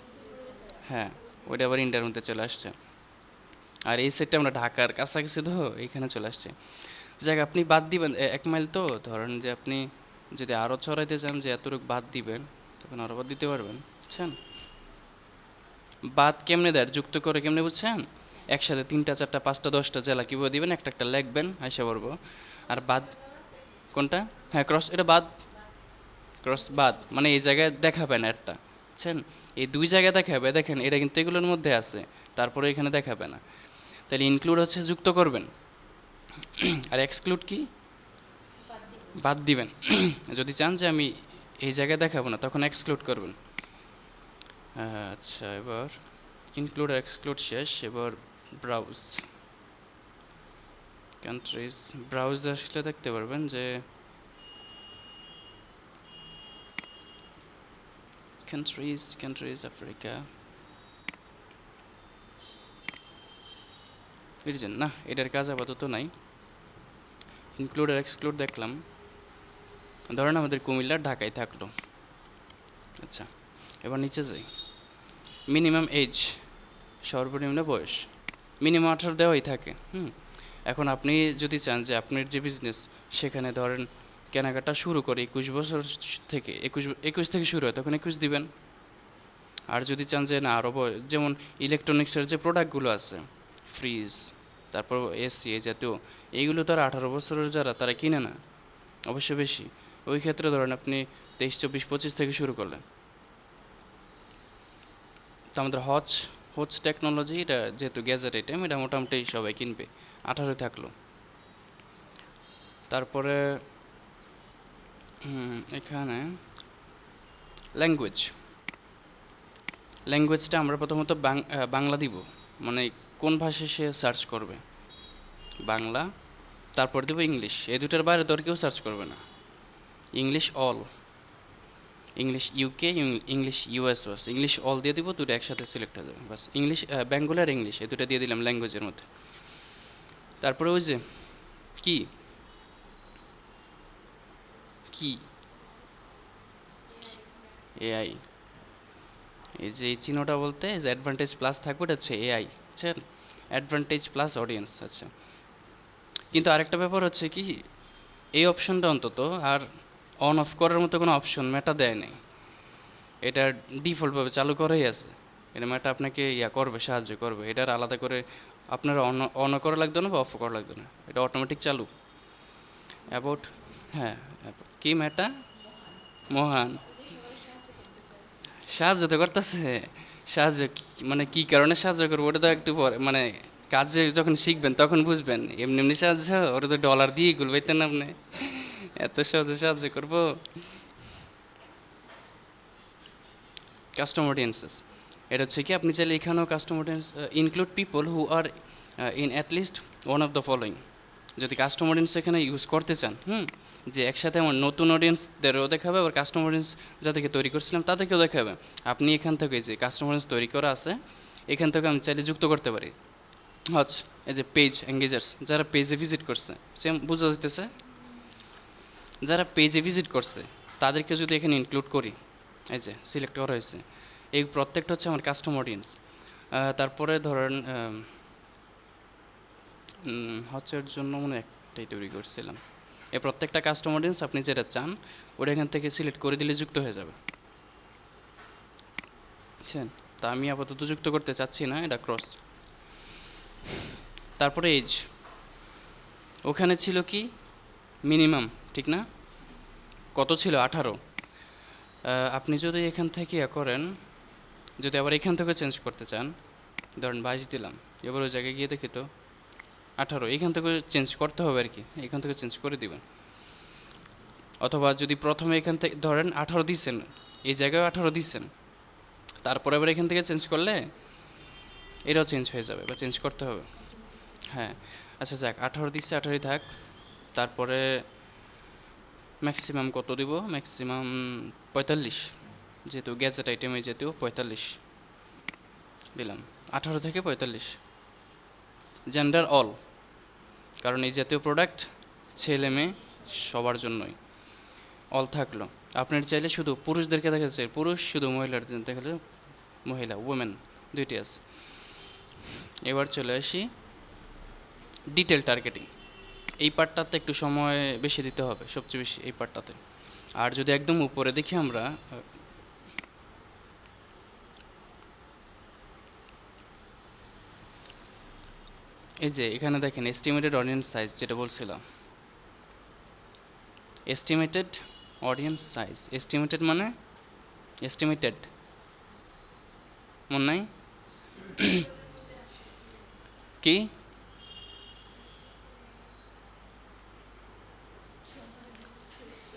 হ্যাঁ, ওইটা আবার ইন্ডিয়ার মধ্যে চলে আসছে। আর এই সাইডটা আমরা ঢাকার কাছাকাছি তো, এখানে চলে আসছে। যাক, আপনি বাদ দিবেন 1 মাইল, তো ধরেন যে আপনি যদি আরও ছড়াইতে চান যে এতটুকু বাদ দিবেন, তখন আরও বাদ দিতে পারবেন, বুঝছেন? বাদ কেমনে দেয়, যুক্ত করে কেমনে, বুঝছেন? একসাথে 3টা 4টা 5টা 10টা জেলা কীভাবে দিবেন, একটা একটা লিখবেন, আইসা পড়বো। আর বাদ কোনটা? হ্যাঁ, ক্রস, এটা বাদ, ক্রস বাদ মানে এই জায়গায় দেখাবে না একটা, বুঝছেন? এই 2 জায়গায় দেখাবে, দেখেন এটা কিন্তু এগুলোর মধ্যে আছে, তারপরে এখানে দেখাবে না। তাহলে ইনক্লুড হচ্ছে যুক্ত করবেন, আর এক্সক্লুড কি? বাদ দিবেন। যদি চান যে আমি এই জায়গায় দেখাবো না, তখন এক্সক্লুড করবেন। আচ্ছা, এবার ইনক্লুড আর এক্সক্লুড শেষ, এবার ব্রাউজ কান্ট্রিজ, ব্রাউজ আসলে দেখতে পারবেন যে কান্ট্রিজ আফ্রিকা, রিজন না, এটার কাজ আপাতত নাই। ইনক্লুড আর এক্সক্লুড দেখলাম, ধরেন আমাদের কুমিল্লার ঢাকায় থাকলো। আচ্ছা, এবার নিচে যাই, মিনিমাম এজ, সর্বনিম্ন বয়স, মিনিমাম 18 দেওয়াই থাকে। এখন আপনি যদি চান যে আপনার যে বিজনেস, সেখানে ধরেন কেনাকাটা শুরু করে 21 বছর থেকে, 21 থেকে শুরু হয়, তখন 21 দিবেন। আর যদি চান যে না আরও, যেমন ইলেকট্রনিক্সের যে প্রোডাক্টগুলো আছে, ফ্রিজ, তারপর এসি, এই জাতীয়, এইগুলো তারা 18 বছরের যারা, তারা কিনে না, অবশ্য বেশি। ওই ক্ষেত্রে ধরেন আপনি 23, 24, 25 থেকে শুরু করলেন। তো আমাদের হচ টেকনোলজি, এটা যেহেতু গ্যাজেট আইটেম, এটা মোটামুটি সবাই কিনবে, 18 থাকলো। তারপরে এখানে ল্যাঙ্গুয়েজটা আমরা প্রথমত বাংলা দিব, মানে কোন ভাষায় সে সার্চ করবে, বাংলা, তারপর দেবো ইংলিশ, এই দুটার বাইরে তো আর কেউ সার্চ করবে না। English all, English UK, English US, বাস ইংলিশ অল দিয়ে দিব, দুটো একসাথে সিলেক্ট হয়ে যাবে, বাস। ইংলিশ, বেঙ্গলি আর ইংলিশ, এই দুটো দিয়ে দিলাম ল্যাঙ্গুয়েজের মধ্যে। তারপরে ওই যে কি কি এআই, এই যে এই চিহ্নটা বলতে যে অ্যাডভান্টেজ প্লাস থাকবে, এটা হচ্ছে এআই, বুঝছেন? Advantage plus audience. আচ্ছা, কিন্তু আরেকটা ব্যাপার হচ্ছে কি, এই অপশনটা অন্তত আর অন অফ করার মতো কোনো অপশন মেটা দেয় নেই, এটা ডিফল্টভাবে চালু করেই আছে। এটা মেটা আপনাকে করবে, সাহায্য করবে, এটার আলাদা করে আপনার অন করা লাগতো না বা অফ করা লাগতো না, এটা অটোমেটিক চালু। অ্যাবাউট, হ্যাঁ, কি মেটা মহান, সাহায্য তো করতেছে। সাহায্য মানে কি কারণে সাহায্য করবো, ওটা তো একটু পরে, মানে কাজে যখন শিখবেন তখন বুঝবেন। এমনি এমনি সাহায্য, ওটা তো ডলার দিয়ে গুলবাইতেন আপনি, এত সহজে সাহায্য করবো? কাস্টম অডিয়েন্সেস, এটা হচ্ছে কি আপনি চাইলে এখানেও custom audience include people who are in at least one of the following. যদি কাস্টম অডিয়েন্স এখানে ইউজ করতে চান, যে একসাথে আমার নতুন অডিয়েন্সদেরও দেখাবে, আবার কাস্টম অডিয়েন্স যাদেরকে তৈরি করছিলাম তাদেরকেও দেখাবে, আপনি এখান থেকে যে কাস্টম অডিয়েন্স তৈরি করা আছে এখান থেকে আমি চাইলে যুক্ত করতে পারি। হচ্ছে এই যে পেজ এঙ্গেজার্স, যারা পেজে ভিজিট করছে, সেম বোঝা যেতেছে, যারা পেজে ভিজিট করছে তাদেরকে যদি এখানে ইনক্লুড করি, এই যে সিলেক্ট করা হয়েছে, এই প্রত্যেকটা হচ্ছে আমার কাস্টম অডিয়েন্স। তারপরে ধরেন হচ্ছে এর জন্য মনে একটাই তৈরি করছিলাম, এই প্রত্যেকটা কাস্টম অডিয়েন্স আপনি যেটা চান ওটা এখান থেকে সিলেক্ট করে দিলে যুক্ত হয়ে যাবে, বুঝছেন? তা আমি আপাতত যুক্ত করতে চাচ্ছি না, এটা ক্রস। তারপরে এজ, ওখানে ছিল কি মিনিমাম, ঠিক না? কত ছিল? 18। আপনি যদি এখান থেকে করেন, যদি আবার এখান থেকে চেঞ্জ করতে চান, ধরেন 22 দিলাম, এবার ওই জায়গায় গিয়ে দেখি তো 18, এখান থেকে চেঞ্জ করতে হবে আর কি, এখান থেকে চেঞ্জ করে দিবেন। অথবা যদি প্রথমে এখান থেকে ধরেন 18 দিচ্ছেন, এই জায়গায় 18 দিচ্ছেন, তারপরে আবার এখান থেকে চেঞ্জ করলে এটাও চেঞ্জ হয়ে যাবে বা চেঞ্জ করতে হবে। হ্যাঁ, আচ্ছা যাক, 18 দিচ্ছে, 18ই থাক। তারপরে ম্যাক্সিমাম কত দিব? ম্যাক্সিমাম 45, যেহেতু গ্যাজেট আইটেমে যেহেতু 45 দিলাম, 18 থেকে 45। জেন্ডার অল, কারণ এই জাতীয় প্রোডাক্ট ছেলে মেয়ে সবার জন্যই অল থাকলো। আপনার চাইলে শুধু পুরুষদেরকে দেখা যাচ্ছে পুরুষ, শুধু মহিলাদের দেখালে মহিলা, উমেন দুইটি আছে। এবার চলে আসি ডিটেল টার্গেটিং। এই পার্টটাতে একটু সময় বেশি দিতে হবে, সবচেয়ে বেশি এই পার্টটাতে। আর যদি একদম উপরে দেখি আমরা, এই যে এখানে দেখেন এস্টিমেটেড অডিয়েন্স সাইজ, যেটা বলছিলাম এস্টিমেটেড অডিয়েন্স সাইজ, এস্টিমেটেড মানে এস্টিমেটেড, মনে নাই কি?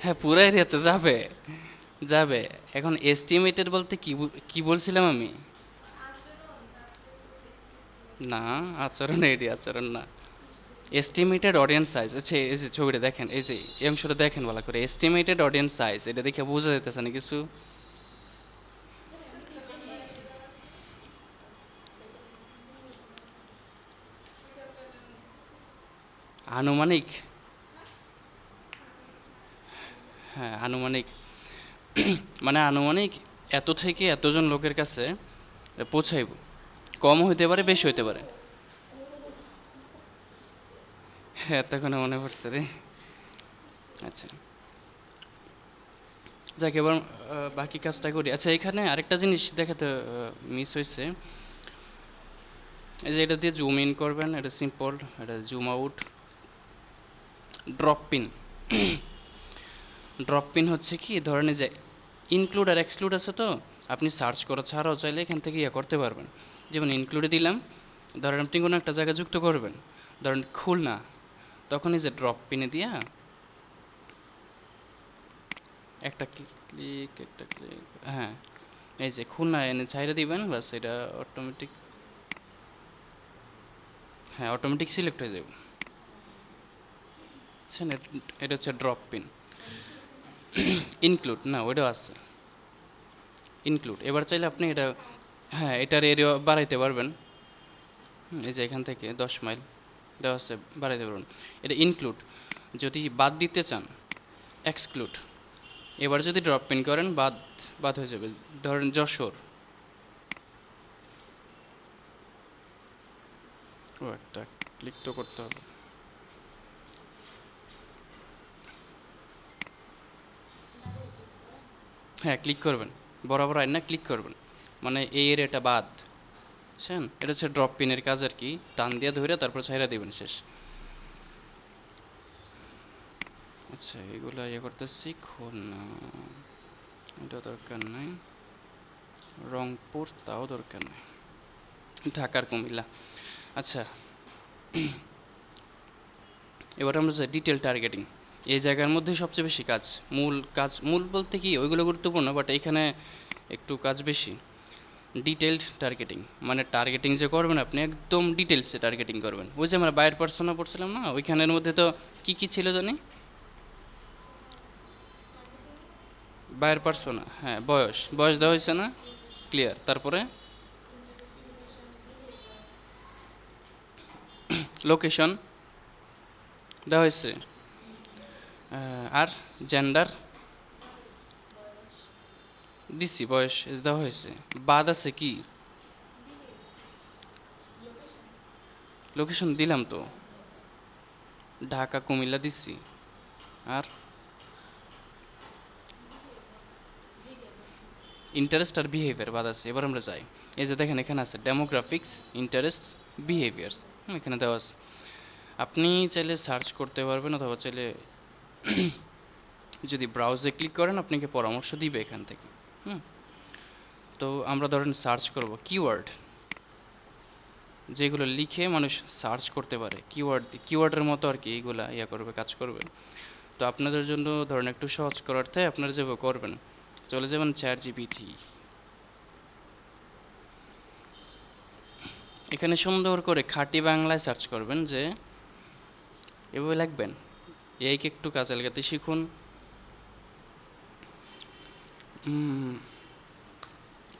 হ্যাঁ, পুরো এরিয়াতে যাবে, যাবে। এখন এস্টিমেটেড বলতে কি কি বলছিলাম আমি? না, আচরণ এরিয়া, আচরণ না। এস্টিমেটেড অডিয়েন্স সাইজ, আচ্ছা এই যে ছবিটা দেখেন, এই যে এই অংশটা দেখেন ভালো করে, এস্টিমেটেড অডিয়েন্স সাইজ, এটা দেখে বোঝা যেতেছে না কিছু? আনুমানিক, হ্যাঁ আনুমানিক, মানে আনুমানিক এত থেকে এতজন লোকের কাছে পৌঁছাইব, কম হইতে পারে বেশি হইতে পারে। হ্যাঁ, তখন মনে পড়ছে রে। আচ্ছা যাক, এবার বাকি কাজটা করি। আচ্ছা, এখানে আরেকটা জিনিস দেখাতে মিস হয়েছে, এই যে এটা দিয়ে জুম ইন করবেন, এটা সিম্পল, এটা zoom out. Drop pin, drop pin হচ্ছে কি, ধরেন এই যে ইনক্লুড আর এক্সক্লুড আছে, তো আপনি সার্চ করা ছাড়াও চাইলে এখান থেকে করতে পারবেন। যেমন ইনক্লুডে দিলাম, ধরেন আপনি কোনো একটা জায়গা যুক্ত করবেন, ধরেন খুলনা, তখন এই যে ড্রপ পিনে দিয়া একটা ক্লিক, একটা ক্লিক, হ্যাঁ এই যে খুলনা এনে ছাইড়ে দিবেন, বাস এটা অটোমেটিক, হ্যাঁ অটোমেটিক সিলেক্ট হয়ে যাবে। বুঝছেন, এটা হচ্ছে ড্রপ পিন। ইনক্লুড না, ওইটাও আছে ইনক্লুড। এবার চাইলে আপনি এটা, হ্যাঁ এটার এরিয়া বাড়াইতে পারবেন, এই যে এখান থেকে 10 মাইল দেওয়া আছে, বাড়াইতে পারবেন। এটা ইনক্লুড। যদি বাদ দিতে চান এক্সক্লুড। এবার যদি ড্রপ পিন করেন, বাদ বাদ হয়ে যাবে। ধরেন যশোর, ও একটা ক্লিক তো করতে হবে, হ্যাঁ ক্লিক করবেন, বরাবর আইন না ক্লিক করবেন, মানে এই এরিয়াটা বাদ, বুঝছেন? এটা হচ্ছে ড্রপ পিনের কাজ আর কি, টান দিয়ে ধরে তারপর ছাইরা দিবেন, শেষ। আচ্ছা, এগুলো করতেছি, খুলনা এটা দরকার নাই, রংপুর তাও দরকার নাই, ঢাকার কুমিল্লা। আচ্ছা, এবার আমরা যে ডিটেল টার্গেটিং, এই জায়গার মধ্যে সবচেয়ে বেশি কাজ, মূল কাজ, মূল বলতে কি ওইগুলো গুরুত্বপূর্ণ, বাট এখানে একটু কাজ বেশি। ডিটেলড টার্গেটিং, মানে টার্গেটিং যে করবেন আপনি একদম ডিটেলসে টার্গেটিং করবেন। ওই যে আমরা বায়ের পার্সোনা পড়ছিলাম না, ওইখানের মধ্যে তো কি কি ছিল জানি, বায়ের পার্সোনা, হ্যাঁ বয়স, বয়স দেওয়া হয়েছে না, ক্লিয়ার। তারপরে লোকেশন দেওয়া হয়েছে, আর জেন্ডার দিছি, বয়স দেওয়া হয়েছে, বাদ আছে কি, লোকেশন দিলাম তো, ঢাকা কুমিল্লা দিছি, আর ইন্টারেস্ট আর বিহেভিয়ার বাদ আছে। এবার আমরা যাই, এই যে দেখেন এখানে আছে ডেমোগ্রাফিক্স, ইন্টারেস্ট, বিহেভিয়ার্স, এখানে দেওয়া আছে। আপনি চাইলে সার্চ করতে পারবেন, অথবা চাইলে যদি ব্রাউজে ক্লিক করেন আপনাকে পরামর্শ দিবে এখান থেকে। তো আমরা ধরেন সার্চ করব কিওয়ার্ড, যেগুলো লিখে মানুষ সার্চ করতে পারে, কিওয়ার্ডের মতো আর কি, এইগুলা করবে, কাজ করবে। তো আপনাদের জন্য ধরেন একটু সহজ করার্থে আপনারা যেভাবে করবেন, চলে যাবেন চ্যাট জিপিটি, এখানে সুন্দর করে খাঁটি বাংলায় সার্চ করবেন, যে এভাবে লিখবেন, এইকে একটু কাজে লাগাতে শিখুন।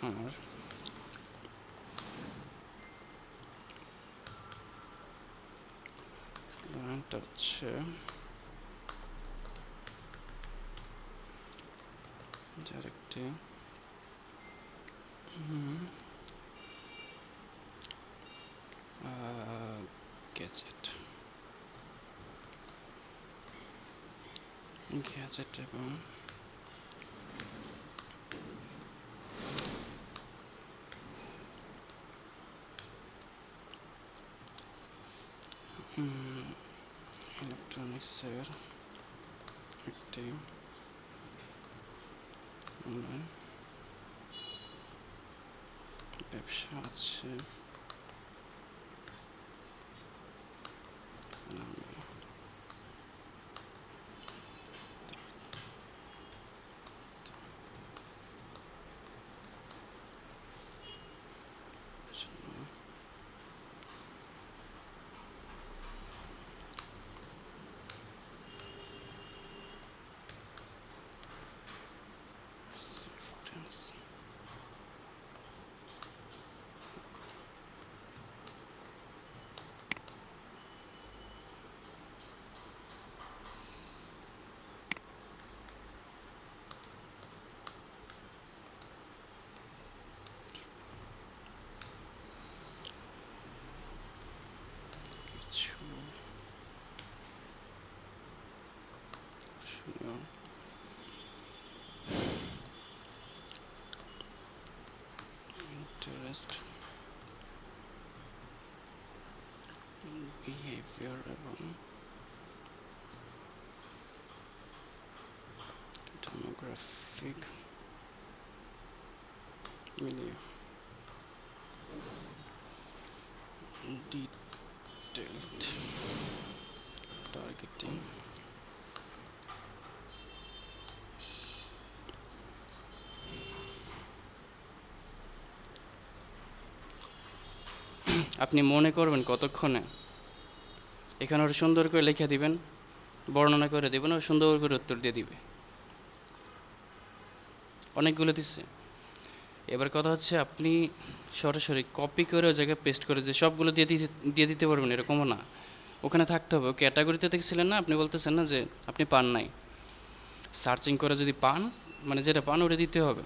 আর হচ্ছে যার একটি গ্যাজেট, এবং ইলেকট্রনিক্সের একটি অনলাইন ব্যবসা আছে, ইন্টারেস্ট, বিহেভিয়ার এবং ডেমোগ্রাফিক মিলিয়ে ডিটেলড টার্গেটিং, আপনি মনে করবেন কতক্ষণে, এখানে ওরা সুন্দর করে লিখে দিবেন, বর্ণনা করে দিবেন, ও সুন্দর করে উত্তর দিয়ে দিবে। অনেকগুলো দিচ্ছে। এবার কথা হচ্ছে আপনি সরাসরি কপি করে ওই জায়গায় পেস্ট করে যে সবগুলো দিয়ে দিতে পারবেন এরকমও না, ওখানে থাকতে হবে। ক্যাটাগরিতে দেখছিলেন না, আপনি বলতেছেন না যে আপনি পান নাই, সার্চিং করে যদি পান, মানে যেটা পান ওটা দিতে হবে।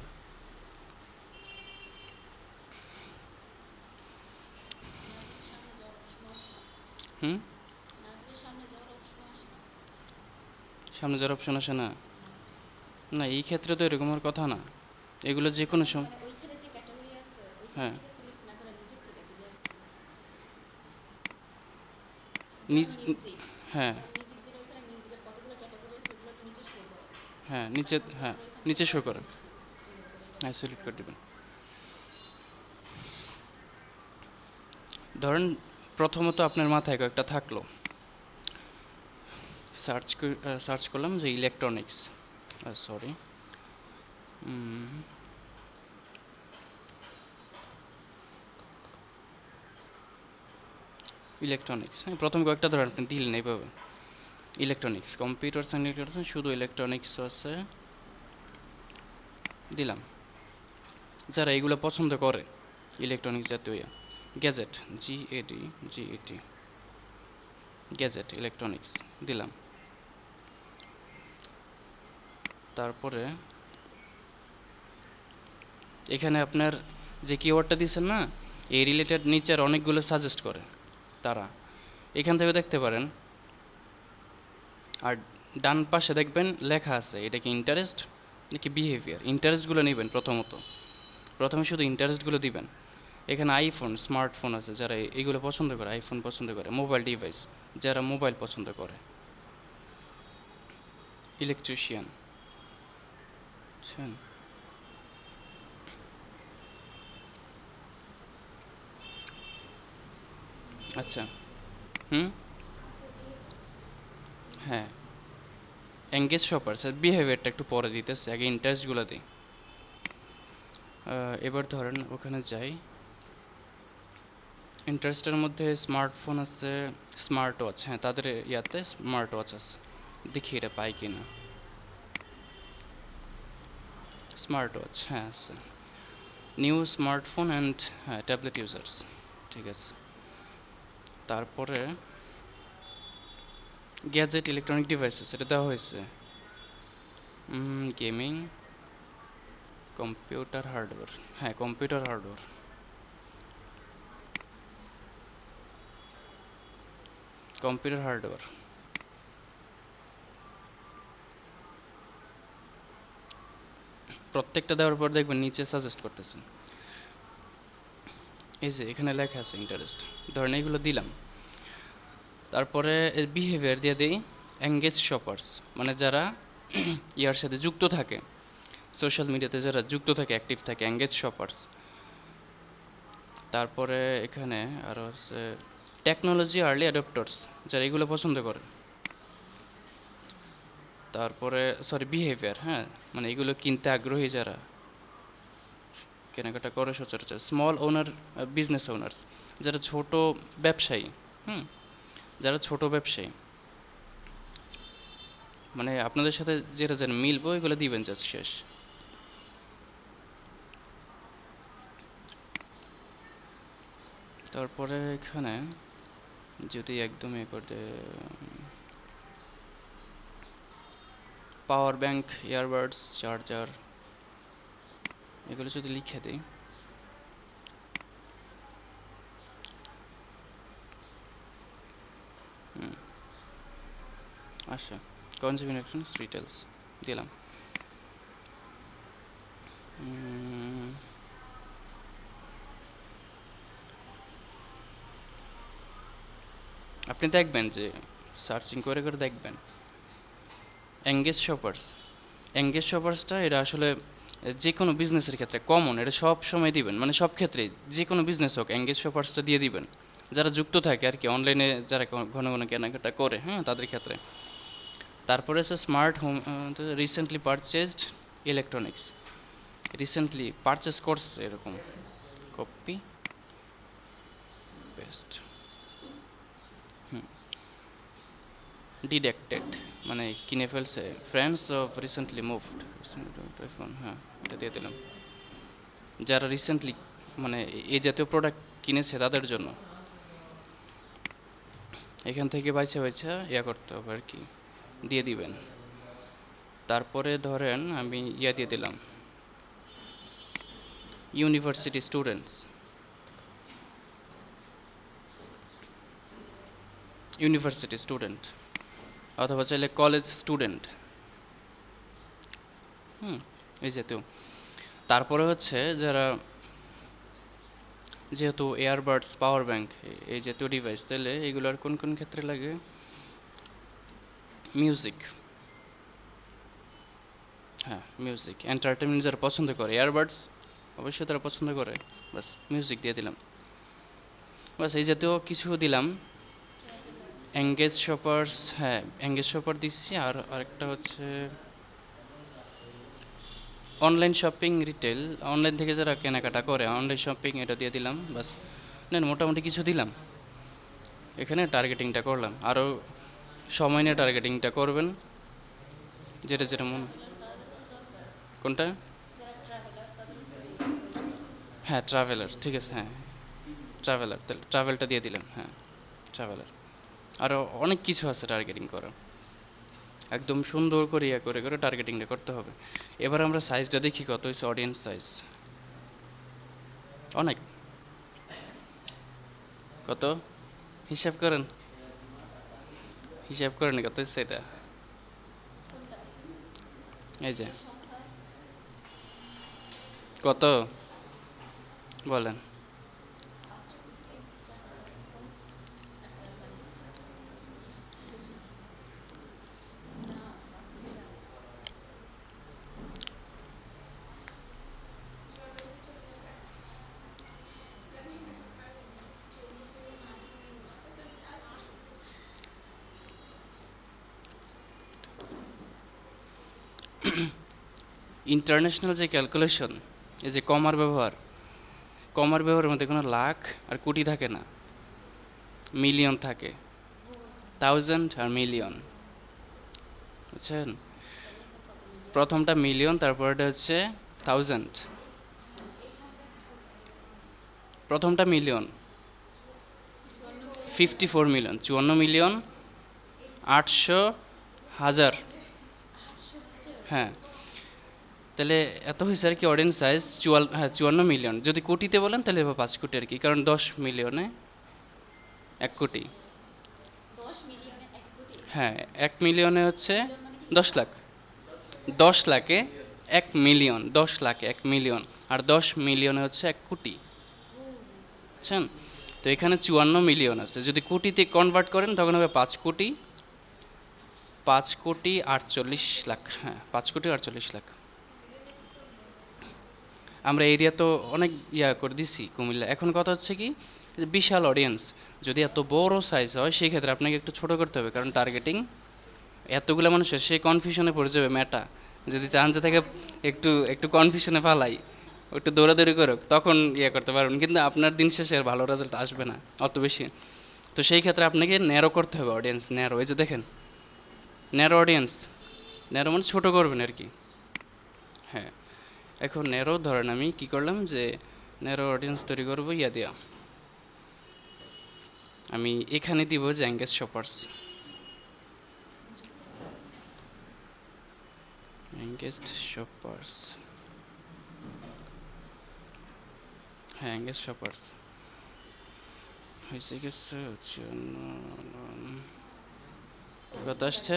সামনে যাওয়ার অপশন আসে না, না এই ক্ষেত্রে তো এরকমের কথা না, এগুলো যে কোনো সময়, হ্যাঁ নিজ, হ্যাঁ হ্যাঁ নিচে, হ্যাঁ নিচে শো করে, হ্যাঁ সিলেক্ট করে দেবেন। ধরেন প্রথমত আপনার মাথায় কয়েকটা থাকলো, সার্চ করলাম যে ইলেকট্রনিক্স, সরি ইলেকট্রনিক্স, হ্যাঁ প্রথম কয়েকটা ধরেন আপনি দিলেন এইভাবে। ইলেকট্রনিক্স, কম্পিউটার সায়েন্স ইলেকট্রনিক্স, শুধু ইলেকট্রনিক্স আছে, দিলাম। যারা এগুলো পছন্দ করে ইলেকট্রনিক্স জাতীয়, গ্যাজেট, জিএটি, গ্যাজেট ইলেকট্রনিক্স দিলাম। তারপরে এখানে আপনার যে কিওয়ার্ডটা দিচ্ছেন না, এই রিলেটেড নিচের অনেকগুলো সাজেস্ট করে তারা, এখান থেকে দেখতে পারেন। আর ডান পাশে দেখবেন লেখা আছে এটা কি ইন্টারেস্ট নাকি বিহেভিয়ার। ইন্টারেস্টগুলো নেবেন প্রথমে শুধু ইন্টারেস্টগুলো দিবেন। এখানে আইফোন, স্মার্টফোন আছে, যারা এইগুলো পছন্দ করে, আইফোন পছন্দ করে, মোবাইল ডিভাইস যারা মোবাইল পছন্দ করে, ইলেকট্রিশিয়ান, বুঝছেন? আচ্ছা, হুম, হ্যাঁ, এঙ্গেজ শপার্স আর বিহেভিয়ারটা একটু পরে দিতেছে, আগে ইন্টারেস্টগুলো দিই। এবার ধরেন ওখানে যাই, ইন্টারেস্টের মধ্যে স্মার্টফোন আছে, স্মার্ট ওয়াচ, হ্যাঁ তাদের ইয়াতে স্মার্ট ওয়াচ আছে, দেখি এটা পাই কি না। স্মার্ট ওয়াচ, হ্যাঁ আছে, নিউ স্মার্টফোন অ্যান্ড হ্যাঁ ট্যাবলেট ইউজার্স, ঠিক আছে। তারপরে গ্যাজেট ইলেকট্রনিক ডিভাইসেস এটা দেওয়া হয়েছে, গেমিং, কম্পিউটার হার্ডওয়্যার, হ্যাঁ কম্পিউটার হার্ডওয়্যার, কম্পিউটার হার্ডওয়্যার। প্রত্যেকটা দেওয়ার পর দেখবেন নিচে সাজেস্ট করতেছেন, এই যে এখানে লেখা আছে ইন্টারেস্ট, ধরেন এইগুলো দিলাম। তারপরে বিহেভিয়ার দিয়ে দিই এঙ্গেজ শপার্স, মানে যারা ইয়ার সাথে যুক্ত থাকে, সোশ্যাল মিডিয়াতে যারা যুক্ত থাকে, অ্যাক্টিভ থাকে, এঙ্গেজ শপার্স। তারপরে এখানে আরও হচ্ছে টেকনোলজি আর্লি অ্যাডপ্টার্স, যারা এগুলো পছন্দ করে। তারপরে সরি বিহেভিয়ার, হ্যাঁ মানে এগুলো কিনতে আগ্রহী যারা, কেনাকাটা করে সচরাচর। স্মল ওনার, বিজনেস ওনার্স, যারা ছোট ব্যবসায়ী, হুম, যারা ছোট ব্যবসায়ী, মানে আপনাদের সাথে যেটা যেন মিলবো এগুলো দিবেন জাস্ট, শেষ। তারপরে এখানে যদি একদম এ করতে, পাওয়ার ব্যাংক, ইয়ারবাডস, চার্জার, এগুলো যদি লিখে দিই, আচ্ছা, কনজিউমার ইলেকট্রনিক্স রিটেলস দিলাম। আপনি দেখবেন যে সার্চিং করে করে দেখবেন এঙ্গেজ শপার্স, এঙ্গেজ শপার্সটা এটা আসলে যে কোনো বিজনেসের ক্ষেত্রে কমন, এটা সব সময় দিবেন, মানে সব ক্ষেত্রে যে কোনো বিজনেস হোক এঙ্গেজ শপার্সটা দিয়ে দিবেন, যারা যুক্ত থাকে আর কি, অনলাইনে যারা ঘন ঘন কেনাকাটা করে, হ্যাঁ তাদের ক্ষেত্রে। তারপরে আছে smart home, recently purchased electronics, recently purchase করছে এরকম, কপি পেস্ট, ডিডাক্টেড মানে কিনে ফেলছে, ফ্রেন্ডস অফ রিসেন্টলি মুভড, হ্যাঁ এটা দিয়ে দিলাম। যারা রিসেন্টলি মানে এই জাতীয় প্রোডাক্ট কিনেছে তাদের জন্য, এখান থেকে বাইছে বাইছে ইয়া করতে হবে আর কি, দিয়ে দিবেন। তারপরে ধরেন আমি ইয়া দিয়ে দিলাম ইউনিভার্সিটি স্টুডেন্টস, ইউনিভার্সিটি স্টুডেন্ট, অথবা চাইলে কলেজ স্টুডেন্ট, এই জাতীয়। তারপরে হচ্ছে যারা, যেহেতু এয়ারবাডস, পাওয়ার ব্যাংক এই জাতীয় ডিভাইস, তাহলে এগুলোর কোন কোন ক্ষেত্রে লাগে, মিউজিক, হ্যাঁ মিউজিক, এন্টারটেনমেন্ট যারা পছন্দ করে, এয়ারবাডস অবশ্যই তারা পছন্দ করে, বাস মিউজিক দিয়ে দিলাম। বাস এই জাতীয় কিছু দিলাম। এঙ্গেজ শপার্স, হ্যাঁ এঙ্গেজ শপার দিচ্ছি। আর আরেকটা হচ্ছে অনলাইন শপিং রিটেল, অনলাইন থেকে যারা কেনাকাটা করে, অনলাইন শপিং এটা দিয়ে দিলাম। বাস নেন, মোটামুটি কিছু দিলাম। এখানে টার্গেটিংটা করলাম, আরও সময় নিয়ে টার্গেটিংটা করবেন, যেটা যেটা মন। কোনটা? হ্যাঁ, ট্রাভেলার, ঠিক আছে, হ্যাঁ ট্রাভেলার, তাহলে ট্রাভেলটা দিয়ে দিলাম, হ্যাঁ ট্রাভেলার। আরও অনেক কিছু আছে টার্গেটিং করা, একদম সুন্দর করে ইয়ে করে করে টার্গেটিংটা করতে হবে। এবার আমরা সাইজটা দেখি কত হয়েছে, অডিয়েন্স সাইজ অনেক, কত হিসাব করেন, হিসাব করেন কত হচ্ছে এটা, এই যে কত বলেন। ইন্টারন্যাশনাল যে ক্যালকুলেশন, এই যে কমার ব্যবহার, কমার ব্যবহারের মধ্যে কোনো লাখ আর কোটি থাকে না, মিলিয়ন থাকে, থাউজেন্ড আর মিলিয়ন, বুঝছেন? প্রথমটা মিলিয়ন, তারপরটা হচ্ছে থাউজেন্ড। প্রথমটা মিলিয়ন, 54 মিলিয়ন, 54 মিলিয়ন 800,000, হ্যাঁ। তাহলে এত হয়েছে আর কি অডিয়েন্স সাইজ, হ্যাঁ 54 মিলিয়ন। যদি কোটিতে বলেন তাহলে 5 কোটি আর কি, কারণ 10 মিলিয়নে 1 কোটি, হ্যাঁ 1 মিলিয়নে হচ্ছে 10 লাখ, 10 লাখে 1 মিলিয়ন, 10 লাখে 1 মিলিয়ন, আর 10 মিলিয়নে হচ্ছে 1 কোটি, বুঝছেন? তো এখানে 54 মিলিয়ন আছে, যদি কোটিতে কনভার্ট করেন তখন হবে 5 কোটি, 5 কোটি 48 লাখ, হ্যাঁ 5 কোটি 48 লাখ। আমরা এরিয়া তো অনেক ইয়া করে দিছি কুমিল্লা, এখন কথা হচ্ছে কি, যে বিশাল অডিয়েন্স, যদি এত বড় সাইজ হয় সেই ক্ষেত্রে আপনাকে একটু ছোট করতে হবে, কারণ টার্গেটিং এতগুলো মানুষের, সে কনফিউশনে পড়ে যাবে মেটা, যদি চান যে থেকে একটু একটু কনফিউশনে পালাই, একটু দৌড়াদৌড়ি করুক, তখন ইয়ে করতে পারবেন, কিন্তু আপনার দিন শেষে আর ভালো রেজাল্ট আসবে না অত বেশি। তো সেই ক্ষেত্রে আপনাকে ন্যারো করতে হবে অডিয়েন্স, ন্যারো, এই যে দেখেন ন্যারো অডিয়েন্স, ন্যারো মানে ছোটো করবেন আর কি, হ্যাঁ। এখন ন্যারো ধরেন আমি কি করলাম, যে ন্যারো অডিয়েন্স তৈরি করবো ইয়া দিয়া, আমি এখানে দিব যে অ্যাঙ্গেজ শপার্স, এঙ্গেজড শপার্স, হ্যাঁ এঙ্গেজ শপার্স হয়েছে কিছু, কত আসছে,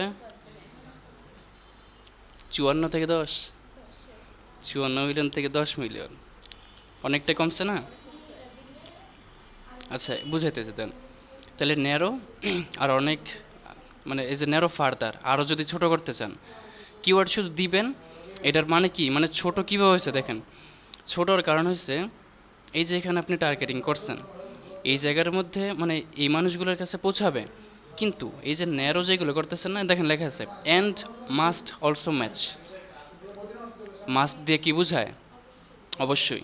54 থেকে 10, 54 মিলিয়ন থেকে 10 মিলিয়ন, অনেকটা কমছে না? আচ্ছা বুঝাইতে দেন, তাহলে ন্যারো আর অনেক, মানে এই যে ন্যারো ফার্দার, আরও যদি ছোট করতে চান কিওয়ার্ড শুধু দিবেন। এটার মানে কি, মানে ছোট কীভাবে হয়েছে দেখেন, ছোটোর কারণ হচ্ছে এই যে এখানে আপনি টার্গেটিং করছেন, এই জায়গার মধ্যে মানে এই মানুষগুলোর কাছে পৌঁছাবে, কিন্তু এই যে ন্যারো যেগুলো করতেছেন না, দেখেন লেখা আছে and must also match, must দিয়ে কি বোঝায়, অবশ্যই,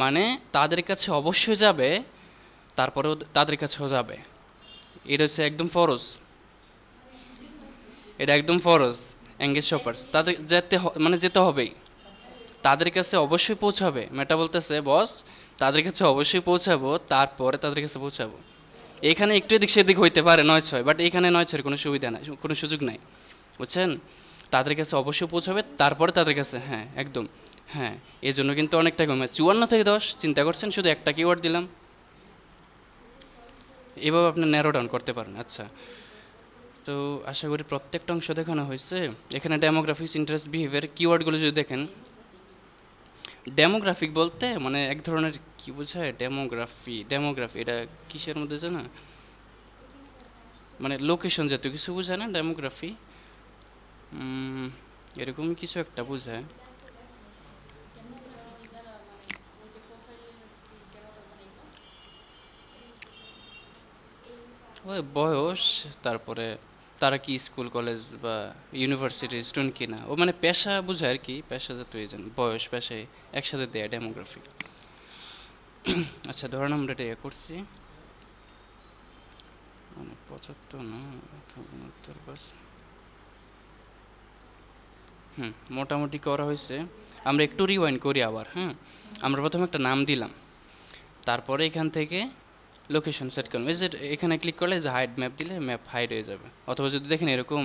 মানে তাদের কাছে অবশ্যই যাবে, তারপরেও তাদের কাছেও যাবে, এটা হচ্ছে একদম ফরজ, এটা একদম ফরজ। এঙ্গেজ শপার্স তাদের যেতে মানে যেতে হবেই, তাদের কাছে অবশ্যই পৌঁছাবে, মেটা বলতেছে বস তাদের কাছে অবশ্যই পৌঁছাবো, তারপরে তাদের কাছে পৌঁছাবো। এখানে একটু এদিক সেদিক হইতে পারে 9-6, বাট এখানে 9-6 কোনো সুবিধা নাই, কোনো সুযোগ নাই, বুঝছেন? তাদের কাছে অবশ্যই পৌঁছাবে, তারপরে তাদের কাছে, হ্যাঁ একদম, হ্যাঁ। এই জন্য কিন্তু অনেকটা কমে, 54 থেকে 10 চিন্তা করছেন, শুধু একটা কিওয়ার্ড দিলাম, এভাবে আপনি ন্যারো ডাউন করতে পারেন। আচ্ছা, তো আশা করি প্রত্যেকটা অংশ দেখানো হয়েছে। এখানে ডেমোগ্রাফিক্স, ইন্টারেস্ট, বিহেভিয়ার কিওয়ার্ডগুলো যদি দেখেন, ডেমোগ্রাফিক বলতে মানে এক ধরনের কি বোঝায়, ডেমোগ্রাফি, ডেমোগ্রাফি এটা কিসের মধ্যে জানা, মানে লোকেশন জাতীয় কিছু বোঝায় না ডেমোগ্রাফি, এরকম কিছু একটা বোঝায়। ওই বয়স, তারপরে তারা কি স্কুল কলেজ বা ইউনিভার্সিটির স্টুডেন্ট কিনা, ও মানে পেশা বোঝায় আর কি, পেশা জাতীয় এই জন্য বয়স পেশায় একসাথে দেয় ডেমোগ্রাফি। আচ্ছা ধরেন আমরা এটা ইয়ে করছি, 75 না 75 মোটামুটি করা হয়েছে। আমরা একটু রিওয়াইন্ড করি আবার। আমরা প্রথমে একটা নাম দিলাম, তারপরে এখান থেকে লোকেশন সেট করলাম। এই যে এখানে ক্লিক করলে যে হাইড ম্যাপ দিলে ম্যাপ হাইড হয়ে যাবে। অথবা যদি দেখেন এরকম,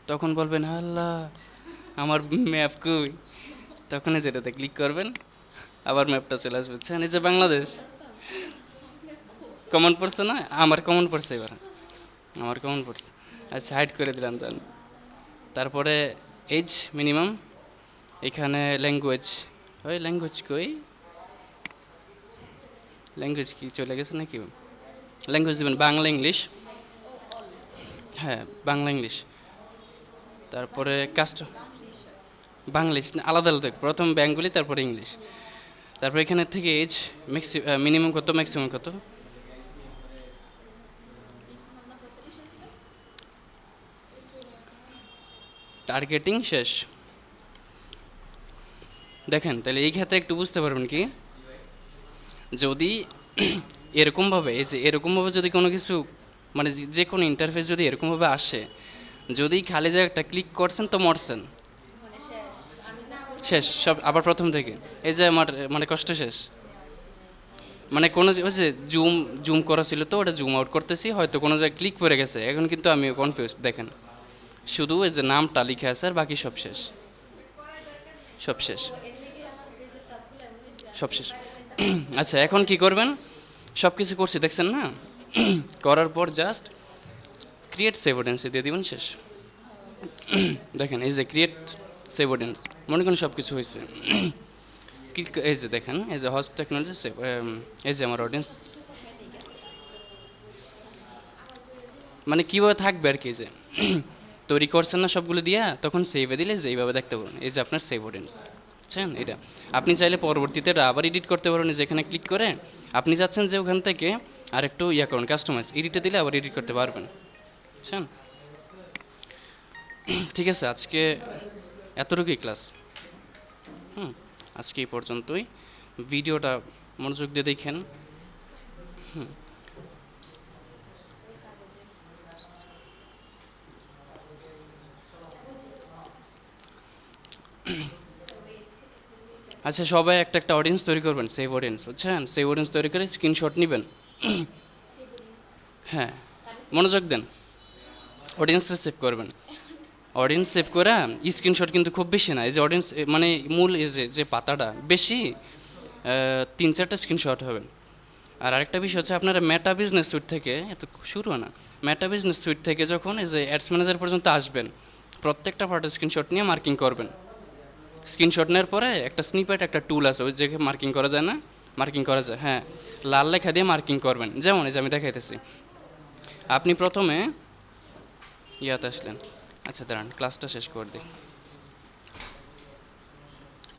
তখন বলবেন আল্লাহ আমার ম্যাপ কই, তখন যেটাতে ক্লিক করবেন আবার ম্যাপটা চলে আসবে। বুঝছেন? এই যে বাংলাদেশ কমন পড়ছে না? আমার কমন পড়ছে, এবার আমার কমন পড়ছে। আচ্ছা, হাইড করে দিলাম। জান তারপরে এজ মিনিমাম, এখানে ল্যাঙ্গুয়েজ, ওই ল্যাঙ্গুয়েজ কই, ল্যাঙ্গুয়েজ কি চলে গেছে নাকি? ল্যাঙ্গুয়েজ দেবেন বাংলা ইংলিশ, হ্যাঁ বাংলা ইংলিশ। তারপরে কাস্ট বাংলিশ আলাদা আলাদা, প্রথম বেঙ্গলি তারপরে ইংলিশ। তারপর এখানে থেকে এজ মিনিমাম কত ম্যাক্সিমাম কত, টার্গেটিং শেষ। দেখেন তাহলে এই ক্ষেত্রে একটু বুঝতে পারবেন কি, যদি এরকমভাবে, এই যে এরকমভাবে যদি কোনো কিছু মানে যে কোনো ইন্টারফেস যদি এরকমভাবে আসে, যদি খালি জায়গাটা ক্লিক করছেন তো মরছেন, শেষ সব আবার প্রথম থেকে। এই যে আমার মানে কষ্ট শেষ। মানে কোনো ওই যে জুম জুম করা ছিল তো ওটা জুম আউট করতেছি, হয়তো কোনো জায়গায় ক্লিক পড়ে গেছে, এখন কিন্তু আমি কনফিউজ। দেখেন শুধু এই যে নামটা লিখে আছে আর বাকি সব শেষ, সব শেষ, সব শেষ। আচ্ছা এখন কি করবেন, সব কিছু করছি দেখছেন না? করার পর জাস্ট ক্রিয়েট সেভ অডিয়েন্স দিয়ে দিবেন, শেষ। দেখেন এই যে ক্রিয়েট সেভ অডিয়েন্স, মনে করেন সব কিছু হয়েছে। এই যে দেখেন এই যে হস্ট টেকনোলজি সেভ, এই যে আমার অডিয়েন্স মানে কীভাবে থাকবে আর কি, যে তৈরি করছেন না সবগুলো দিয়া, তখন সেভে দিলে যে এইভাবে দেখতে পারবেন। এই যে আপনার সেভ অডিয়েন্স, বুঝছেন? এটা আপনি চাইলে পরবর্তীতে আবার এডিট করতে পারবেন। যেখানে ক্লিক করে আপনি চাচ্ছেন যে ওখান থেকে আর একটু ইয়া করুন, কাস্টমাইজ, এডিটে দিলে আবার এডিট করতে পারবেন, বুঝছেন? ঠিক আছে, আজকে এতটুকুই ক্লাস। আজকে এই পর্যন্তই। ভিডিওটা মনোযোগ দিয়ে দেখেন। আচ্ছা সবাই একটা একটা অডিয়েন্স তৈরি করবেন, সেভ অডিয়েন্স, বুঝছেন? সেভ অডিয়েন্স তৈরি করে স্ক্রিনশট নেবেন। হ্যাঁ মনোযোগ দেন, অডিয়েন্সটা সেভ করবেন। অডিয়েন্স সেভ করে স্ক্রিনশট কিন্তু খুব বেশি না, এই যে অডিয়েন্স মানে মূল এই যে পাতাটা বেশি 3-4টা স্ক্রিনশট হবেন। আর আরেকটা বিষয় হচ্ছে আপনারা মেটা বিজনেস সুইট থেকে, এত শুরু হয় না, মেটা বিজনেস সুইট থেকে যখন এই যে অ্যাডস ম্যানেজার পর্যন্ত আসবেন, প্রত্যেকটা পার্টের স্ক্রিনশট নিয়ে মার্কিং করবেন। স্ক্রিনশট নেওয়ার পরে একটা স্নিপেট একটা টুল আছে, ওই জায়গায় মার্কিং করা যায় না, মার্কিং করা যায়, হ্যাঁ লাল লেখা দিয়ে মার্কিং করবেন। যেমন এই যে আমি দেখাইতেছি, আপনি প্রথমে ইয়াতে আসলেন। আচ্ছা দাঁড়ান ক্লাসটা শেষ করে দিই।